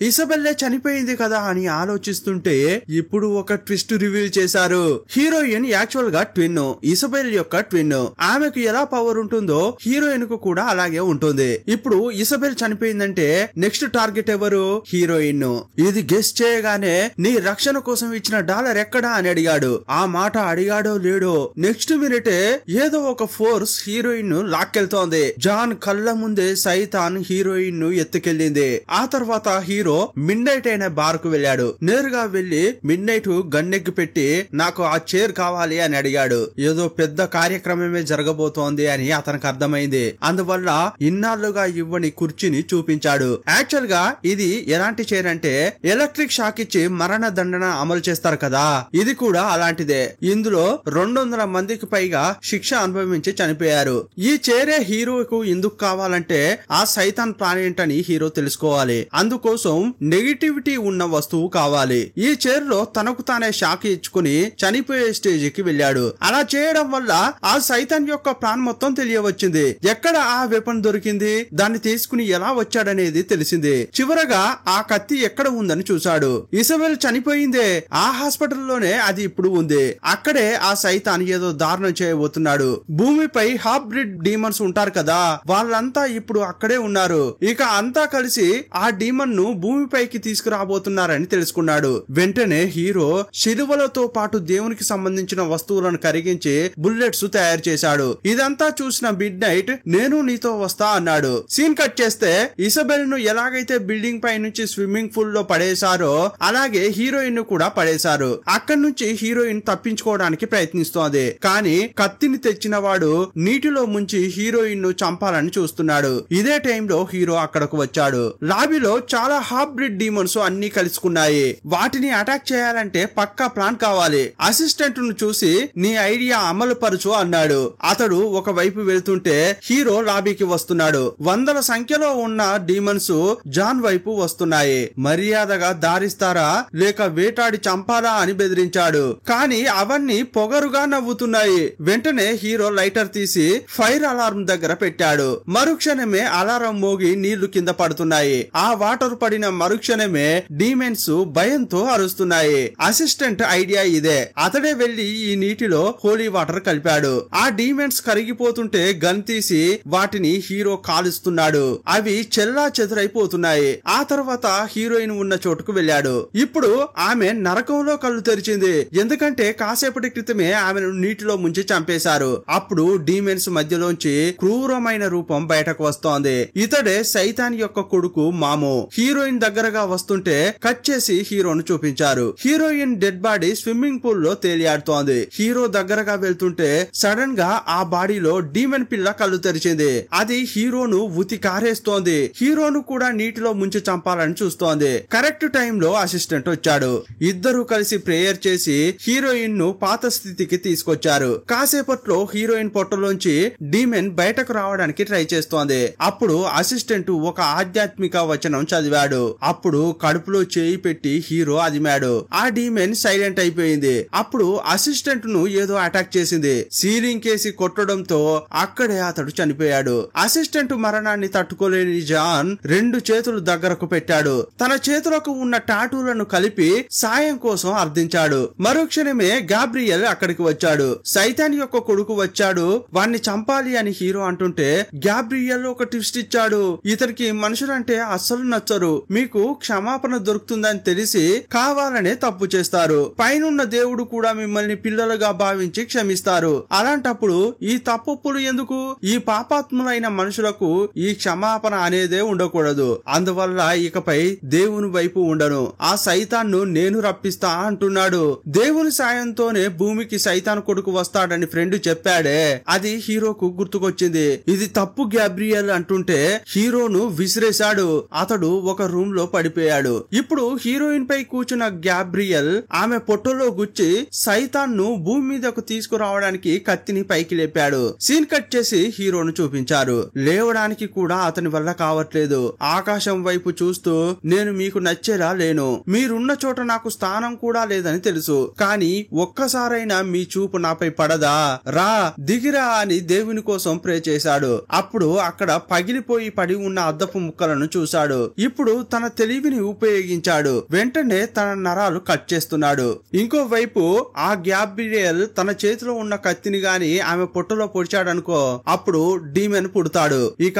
ఇసబెల్లే చనిపోయింది కదా అని ఆలోచిస్తుంటే ఇప్పుడు ఒక ట్విస్ట్ రివీల్ చేశారు. హీరోయిన్ యాక్చువల్ గా ట్విన్, ఇసబెల్ యొక్క ట్విన్. ఆమెకు ఎలా పవర్ ఉంటుందో హీరోయిన్ కు కూడా అలాగే ఉంటుంది. ఇప్పుడు ఇసబెల్ చనిపోయిందంటే నెక్స్ట్ టార్గెట్ ఎవరు? హీరోయిన్. ఇది గెస్ చేయగానే నీ రక్షణ కోసం ఇచ్చిన డాలర్ ఎక్కడా అని అడిగాడు. ఆ మాట అడిగాడో లేడో నెక్స్ట్ మినిటే ఏదో ఒక ఫోర్స్ హీరోయిన్ ను లాక్కెళ్తోంది. జాన్ కళ్ళ ముందే సైతాన్ హీరోయిన్ ను ఎత్తుకెళ్ళింది. ఆ తర్వాత హీరో మిడ్ నైట్ అయిన బార్ కు వెళ్ళాడు. నేరుగా వెళ్లి మిడ్ నైట్ గన్నెగ్గు పెట్టి నాకు ఆ చైర్ కావాలి అని అడిగాడు. ఏదో పెద్ద కార్యక్రమమే జరగబోతోంది అని అతనికి అర్థమైంది. అందువల్ల ఇన్నాళ్లుగా ఇవ్వని కుర్చీని చూపించాడు. యాక్చువల్ గా ఇది ఎలాంటి చైర్ అంటే ఎలక్ట్రిక్ షాక్ ఇచ్చి మరణ దండన అమలు చేస్తారు కదా, ఇది కూడా అలాంటిదే. ఇందులో 200 మందికి పైగా శిక్ష అనుభవించి చనిపోయారు. ఈ చైరే హీరోకు ఎందుకు కావాలంటే ఆ సైతాన్ ప్లాన్ ఏంటని హీరో తెలుసుకోవాలి. అందుకోసం నెగిటివిటీ ఉన్న వస్తువు కావాలి. ఈ చైర్ లో తనకు తానే షాక్ ఇచ్చుకుని చనిపోయే స్టేజ్ కి వెళ్ళాడు. అలా చేయడం వల్ల ఆ సైతాన్ యొక్క ప్లాన్ మొత్తం తెలియవచ్చింది. ఎక్కడ ఆ వెపన్ దొరికింది, దాన్ని తీసుకుని ఎలా వచ్చాడనేది తెలిసింది. చివరగా ఆ కత్తి ఎక్కడ ఉందని చూశాడు. ఇసబెల్ చనిపోయిందే ఆ హాస్పిటల్లోనే అది ఇప్పుడు ఉంది. అక్కడే ఆ సైతాన్ ఏదో దారుణం చేయబోతున్నాడు. భూమిపై హాఫ్ బ్రిడ్ డీమన్స్ ఉంటారు కదా, వాళ్ళంతా ఇప్పుడు అక్కడే ఉన్నారు. ఇక అంతా కలిసి ఆ డీమన్ ను భూమిపైకి తీసుకురాబోతున్నారని తెలుసుకున్నాడు. వెంటనే హీరో శిలువలతో పాటు దేవునికి సంబంధించిన వస్తువులను కరిగించి బుల్లెట్స్ తయారు చేశాడు. ఇదంతా చూసిన మిడ్ నైట్ నేను నీతో వస్తా అన్నాడు. సీన్ కట్ చేస్తే ఇసబెల్ ను ఎలాగైతే బిల్డింగ్ పై నుంచి స్విమ్మింగ్ పూల్ లో పడేశారో అలాగే హీరోయిన్ ను కూడా పడేశారు. అక్కడి నుంచి హీరోయిన్ తప్పించుకోవడానికి ప్రయత్నిస్తోంది. కానీ కత్తిని తెచ్చిన వాడు నీటిలో ముంచి హీరోయిన్ ను చంపాలని చూస్తున్నాడు. ఇదే టైంలో హీరో అక్కడకు వచ్చాడు. లాబీలో చాలా హాఫ్ బ్రిడ్ డీమన్స్ అన్ని కలుసుకున్నాయి. వాటిని అటాక్ చేయాలంటే పక్కా ప్లాన్ కావాలి. అసిస్టెంట్ ను చూసి నీ ఐడియా అమలు పరచు అన్నాడు. అతడు ఒక వైపు వెళ్తుంటే హీరో లాబీకి వస్తున్నాడు. వందల సంఖ్యలో ఉన్న డీమన్స్ జాన్ వైపు వస్తున్నాయి. మర్యాదగా దారిస్తారా లేక వేటాడి చంపాలా అని బెదిరించాడు. కానీ అవన్నీ పొగరుగా నవ్వుతున్నాయి. వెంటనే హీరో లైటర్ తీసి ఫైర్ అలారం దగ్గర పెట్టాడు. మరుక్షణమే అలారం మోగి నీళ్లు కింద పడుతున్నాయి. ఆ వాటర్ పడిన మరుక్షణమే డీమెన్స్ భయంతో అరుస్తున్నాయి. అసిస్టెంట్ ఐడియా ఇదే. అతడే వెళ్లి ఈ నీటిలో హోలీ వాటర్ కలిపాడు. ఆ డీమెన్స్ కరిగిపోతుంటే గన్ తీసి వాటిని హీరో కాలుస్తున్నాడు. అవి చెల్లా చెదురైపోతున్నాయి. ఆ తర్వాత హీరోయిన్ ఉన్న చోటుకు వెళ్ళాడు. ఇప్పుడు ఆమె నరకంలో కళ్ళు తెరిచింది. ఎందుకంటే కాసేపటి క్రితమే ఆమెను నీటిలో ముంచి చంపేశారు. అప్పుడు డీమెన్స్ మధ్యలోంచి క్రూరమైన రూపం బయటకు వస్తోంది. ఇతడే సైతాన్ యొక్క కొడుకు మాము. హీరోయిన్ దగ్గరగా వస్తుంటే కట్ చేసి హీరోను చూపించారు. Heroine dead body swimming pool లో తేలియాడుతోంది. హీరో దగ్గరగా వెళ్తుంటే సడన్ గా ఆ బాడీలో డీమన్ పిల్ల కళ్ళు తెరిచింది. అది హీరోను ఉతి కారేస్తోంది. హీరోను కూడా నీటిలో ముంచి చంపాలని చూస్తోంది. కరెక్ట్ టైంలో అసిస్టెంట్ వచ్చాడు. ఇద్దరు కలిసి ప్రేయర్ చేసి హీరోయిన్ ను పాత స్థితికి తీసుకొచ్చారు. కాసేపట్లో హీరోయిన్ పొట్టలోంచి డీమెన్ బయటకు రావడానికి ట్రై చేస్తోంది. అప్పుడు అసిస్టెంట్ ఒక ఆధ్యాత్మిక వచనం చదివాడు. అప్పుడు కడుపులో చేయి పెట్టి హీరో అదిమాడు. ఆ డీమెన్ సైలెంట్ అయిపోయింది. అప్పుడు అసిస్టెంట్ ను ఏదో అటాక్ చేసింది. సీలింగ్ కేసి కొట్టడంతో అక్కడే అతడు చనిపోయాడు. అసిస్టెంట్ మరణాన్ని తట్టుకోలేని జాన్ 2 చేతులు దగ్గరకు పెట్టాడు. తన చేతులకు ఉన్న టాటూలను కలిపి సాయం కోసం అర్థించాడు. మరుక్షణమే గాబ్రియల్ అక్కడికి వచ్చాడు. సైతాన్ యొక్క కొడుకు వచ్చాడు, వాణ్ణి చంపాలి అని హీరో అంటుంటే గాబ్రియల్ ఒక ట్విస్ట్ ఇచ్చాడు. ఇతనికి మనుషులంటే అస్సలు నచ్చరు. మీకు క్షమాపణ దొరుకుతుందని తెలిసి కావాలనే తప్పు చేస్తారు. పైనున్న దేవుడు కూడా మిమ్మల్ని పిల్లలుగా భావించి క్షమిస్తారు. అలాంటప్పుడు ఈ తప్పులు ఎందుకు? ఈ పాపాత్ములైన మనుషులకు ఈ క్షమాపణ అనేదే ఉండకూడదు. అందువల్ల ఇకపై దేవుని వైపు ఉండను. ఆ సైతాన్ను నేను రప్పిస్తా అంటున్నాడు. దేవుని సాయంతోనే భూమికి సైతాన్ కొడుకు వస్తాడని ఫ్రెండ్ చెప్పాడే, అది హీరోకు గుర్తుకొచ్చింది. ఇది తప్పు గ్యాబ్రియల్ అంటుంటే హీరోను విసిరేశాడు. అతడు ఒక రూమ్ లో పడిపోయాడు. ఇప్పుడు హీరోయిన్ పై కూర్చున్న గ్యాబ్రియల్ ఆమె పొట్టలో గుచ్చి సైతాన్ ను భూమి మీదకు తీసుకురావడానికి కత్తిని పైకి లేపాడు. సీన్ కట్ చేసి హీరోను చూపించారు. లేవడానికి కూడా అతని వల్ల కావట్లేదు. ఆకాశం వైపు చూస్తూ నేను మీకు నచ్చేలా లేను, మీరున్న చోట నాకు స్థానం కూడా లేదని తెలుసు, కానీ కానీ ఒక్కసారైనా మీ చూపు నాపై పడదా, రా దిగిరా అని దేవుని కోసం ప్రే చేశాడు. అప్పుడు అక్కడ పగిలిపోయి పడి ఉన్న అద్దపు ముక్కలను చూశాడు. ఇప్పుడు తన తెలివిని ఉపయోగించాడు. వెంటనే తన నరాలు కట్ చేస్తున్నాడు. ఇంకోవైపు ఆ గ్యాబ్రియల్ తన చేతిలో ఉన్న కత్తిని గాని ఆమె పొట్టలో పొడిచాడనుకో, అప్పుడు డీమెన్ పుడతాడు. ఇక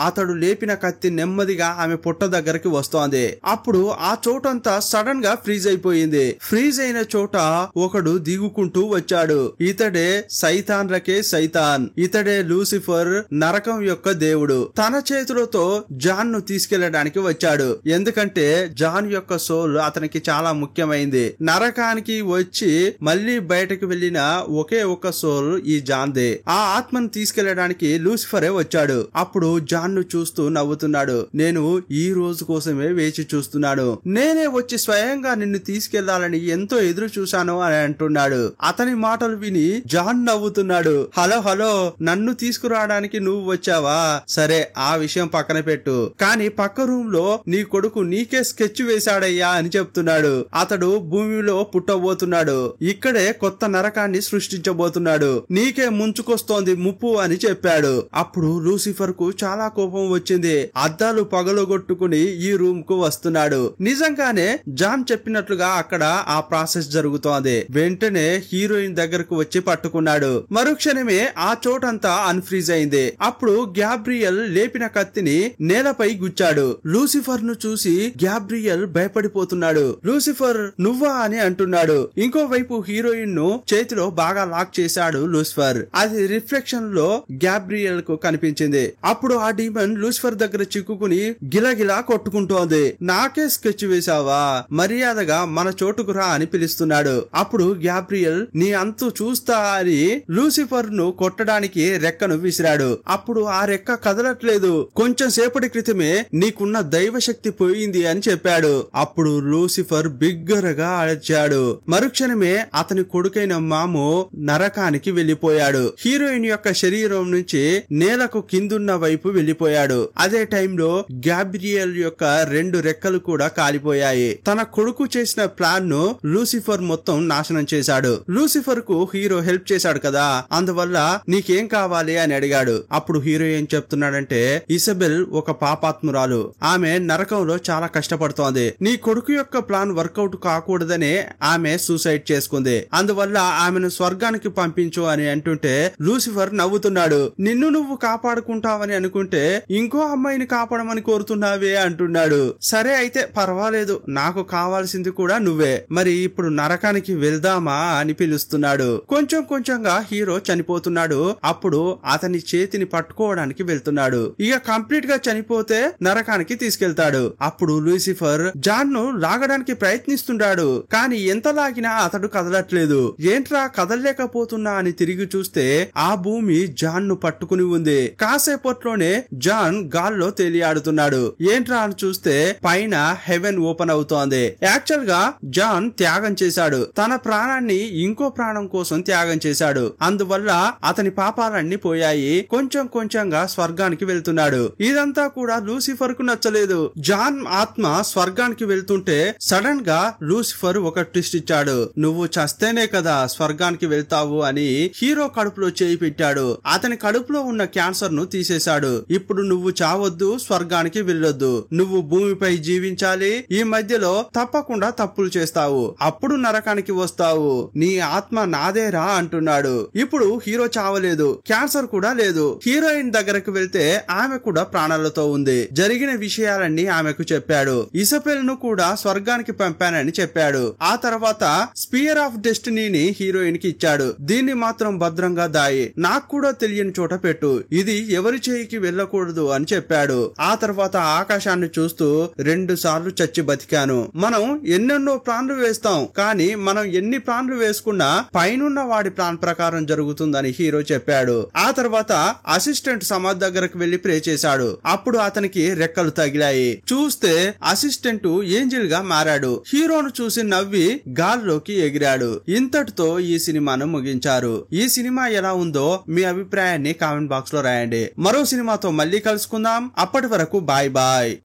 అతడు లేపిన కత్తి నెమ్మదిగా ఆమె పొట్ట దగ్గరికి వస్తోంది. అప్పుడు ఆ చోటంతా సడన్ గా ఫ్రీజ్ అయిపోయింది. ఫ్రీజ్ అయిన చోట ఒకడు దిగుకుంటూ వచ్చాడు. ఇతడే సైతాన్లకే సైతాన్, ఇతడే లూసిఫర్, నరకం యొక్క దేవుడు. తన చేతులతో జాన్ ను తీసుకెళ్లడానికి వచ్చాడు. ఎందుకంటే జాన్ యొక్క సోల్ అతనికి చాలా ముఖ్యమైంది. నరకానికి వచ్చి మళ్లీ బయటకు వెళ్లిన ఒకే ఒక సోల్ ఈ జాన్ దే. ఆ ఆత్మను తీసుకెళ్లడానికి లూసిఫరే వచ్చాడు. అప్పుడు జాన్ ను చూస్తూ నవ్వుతున్నాడు. నేను ఈ రోజు కోసమే వేచి చూస్తున్నాను. నేనే వచ్చి స్వయంగా నిన్ను తీసుకెళ్లాలని ఎంతో ఎదురు చూశాను అని అంటున్నాడు. అతని మాటలు విని జాన్ నవ్వుతున్నాడు. హలో హలో, నన్ను తీసుకురావడానికి నువ్వు వచ్చావా? సరే, ఆ విషయం పక్కన పెట్టు. కానీ పక్క రూమ్ లో నీ కొడుకు నీకే స్కెచ్ వేశాడయ్యా అని చెప్తున్నాడు. అతడు భూమిలో పుట్టబోతున్నాడు. ఇక్కడే కొత్త నరకాన్ని సృష్టించబోతున్నాడు. నీకే ముంచుకొస్తోంది ముప్పు అని చెప్పాడు. అప్పుడు లూసిఫర్ కు చాలా కోపం వచ్చింది. అద్దాలు పగలగొట్టుకుని ఈ రూమ్ కు వస్తున్నాడు. నిజంగానే జాన్ చెప్పినట్లుగా అక్కడ ఆ ప్రాసెస్ జరుగుతోంది. వెంటనే హీరోయిన్ దగ్గరకు వచ్చి పట్టుకున్నాడు. మరుక్షణమే ఆ చోటంతా అన్ఫ్రీజ్ అయింది. అప్పుడు గ్యాబ్రియల్ లేపిన కత్తిని నేలపై గుచ్చాడు. లూసిఫర్ ను చూసి గ్యాబ్రియల్ భయపడిపోతున్నాడు. లూసిఫర్ నువ్వా అని అంటున్నాడు. ఇంకోవైపు హీరోయిన్ ను చేతిలో బాగా లాక్ చేశాడు లూసిఫర్. అది రిఫ్లెక్షన్ లో గ్యాబ్రియల్ కు కనిపించింది. అప్పుడు ఆ డీమన్ లూసిఫర్ దగ్గర చిక్కుకుని గిలగిలా కొట్టుకుంటోంది. నాకే స్కెచ్ వేశావా, మర్యాదగా మన చోటుకు రా అని పిలుస్తున్నాడు. అప్పుడు గ్యాబ్రియల్ నీ అంతు చూస్తా అని లూసిఫర్ ను కొట్టడానికి రెక్కను విసిరాడు. అప్పుడు ఆ రెక్క కదలట్లేదు. కొంచెం సేపటి క్రితమే నీకున్న దైవశక్తి పోయింది అని చెప్పాడు. అప్పుడు లూసిఫర్ బిగ్గరగా అరిచాడు. మరుక్షణమే అతని కొడుకైన మాము నరకానికి వెళ్లిపోయాడు. హీరోయిన్ యొక్క శరీరం నుంచి నేలకు కిందున్న వైపు వెళ్లిపోయాడు. అదే టైంలో గ్యాబ్రియల్ యొక్క 2 రెక్కలు కూడా కాలిపోయాయి. తన కొడుకు చేసిన ప్లాన్ ను లూసిఫర్ మొత్తం నాశనం చేశాడు. లూసిఫర్ కు హీరో హెల్ప్ చేశాడు కదా, అందువల్ల నీకేం కావాలి అని అడిగాడు. అప్పుడు హీరో ఏం చెప్తున్నాడంటే, ఇసబెల్ ఒక పాపాత్మురాలు. ఆమె నరకంలో చాలా కష్టపడుతోంది. నీ కొడుకు యొక్క ప్లాన్ వర్కౌట్ కాకూడదనే ఆమె సూసైడ్ చేసుకుంది. అందువల్ల ఆమెను స్వర్గానికి పంపించు అని అంటుంటే లూసిఫర్ నవ్వుతున్నాడు. నిన్ను నువ్వు కాపాడుకుంటావని అనుకుంటే ఇంకో అమ్మాయిని కాపాడమని కోరుతున్నావే అంటున్నాడు. సరే అయితే పర్వాలేదు, నాకు కావాల్సింది కూడా నువ్వే. మరి ఇప్పుడు నరకానికి వెళ్దామా అని పిలుస్తున్నాడు. కొంచెం కొంచెంగా హీరో చనిపోతున్నాడు. అప్పుడు అతని చేతిని పట్టుకోవడానికి వెళ్తున్నాడు. ఇక కంప్లీట్ గా చనిపోతే నరకానికి తీసుకెళ్తాడు. అప్పుడు లూసిఫర్ జాన్ ను లాగడానికి ప్రయత్నిస్తున్నాడు. కానీ ఎంత లాగినా అతడు కదలట్లేదు. ఏంట్రా కదలలేకపోతున్నా అని తిరిగి చూస్తే ఆ భూమి జాన్ ను పట్టుకుని ఉంది. కాసేపట్లోనే జాన్ గాల్లో తేలియాడుతున్నాడు. ఏంట్రా అని చూస్తే పైన హెవెన్ ఓపెన్ అవుతోంది. యాక్చువల్ గా జాన్ త్యాగం చేశాడు. తన ప్రాణాన్ని ఇంకో ప్రాణం కోసం త్యాగం చేశాడు. అందువల్ల అతని పాపాలన్నీ పోయాయి. కొంచెం కొంచెంగా స్వర్గానికి వెళ్తున్నాడు. ఇదంతా కూడా లూసిఫర్ కు నచ్చలేదు. జాన్ ఆత్మ స్వర్గానికి వెళ్తుంటే సడన్ గా లూసిఫర్ ఒక ట్విస్ట్ ఇచ్చాడు. నువ్వు చస్తేనే కదా స్వర్గానికి వెళ్తావు అని హీరో కడుపులో చేయి పెట్టాడు. అతని కడుపులో ఉన్న క్యాన్సర్ ను తీసేశాడు. ఇప్పుడు నువ్వు చావొద్దు, స్వర్గానికి వెళ్ళొద్దు, నువ్వు భూమిపై జీవించాలి. ఈ మధ్యలో తప్పకుండా తప్పులు చేస్తావు, అప్పుడు నరకానికి వస్తావు. నీ ఆత్మ నాదేరా అంటున్నాడు. ఇప్పుడు హీరో చావలేదు, క్యాన్సర్ కూడా లేదు. హీరోయిన్ దగ్గరకు వెళ్తే ఆమె కూడా ప్రాణాలతో ఉంది. జరిగిన విషయాలన్నీ ఆమెకు చెప్పాడు. ఇసబెల్ ను కూడా స్వర్గానికి పంపానని చెప్పాడు. ఆ తర్వాత స్పియర్ ఆఫ్ డెస్టినీని హీరోయిన్ కి ఇచ్చాడు. దీన్ని మాత్రం భద్రంగా దాయి, నాకు కూడా తెలియని చోట పెట్టు, ఇది ఎవరి చేయికి వెళ్ళకూడదు అని చెప్పాడు. ఆ తర్వాత ఆకాశాన్ని చూస్తూ 2 సార్లు చచ్చి బతికాను. మనం ఎన్నెన్నో ప్లాన్లు వేస్తాం, కానీ మనం ఎన్ని ప్లాన్లు వేసుకున్నా పైనున్న వాడి ప్లాన్ ప్రకారం జరుగుతుందని హీరో చెప్పాడు. ఆ తర్వాత అసిస్టెంట్ సమాధ్ దగ్గరకు వెళ్లి ప్రే చేశాడు. అప్పుడు అతనికి రెక్కలు తగిలాయి. చూస్తే అసిస్టెంట్ ఏంజిల్ గా మారాడు. హీరోను చూసి నవ్వి గాల్లోకి ఎగిరాడు. ఇంతటితో ఈ సినిమాను ముగించారు. ఈ సినిమా ఎలా ఉందో మీ అభిప్రాయాన్ని కామెంట్ బాక్స్ లో రాయండి. మరో సినిమాతో మళ్ళీ కలుసుకుందాం. అప్పటి వరకు బాయ్ బాయ్.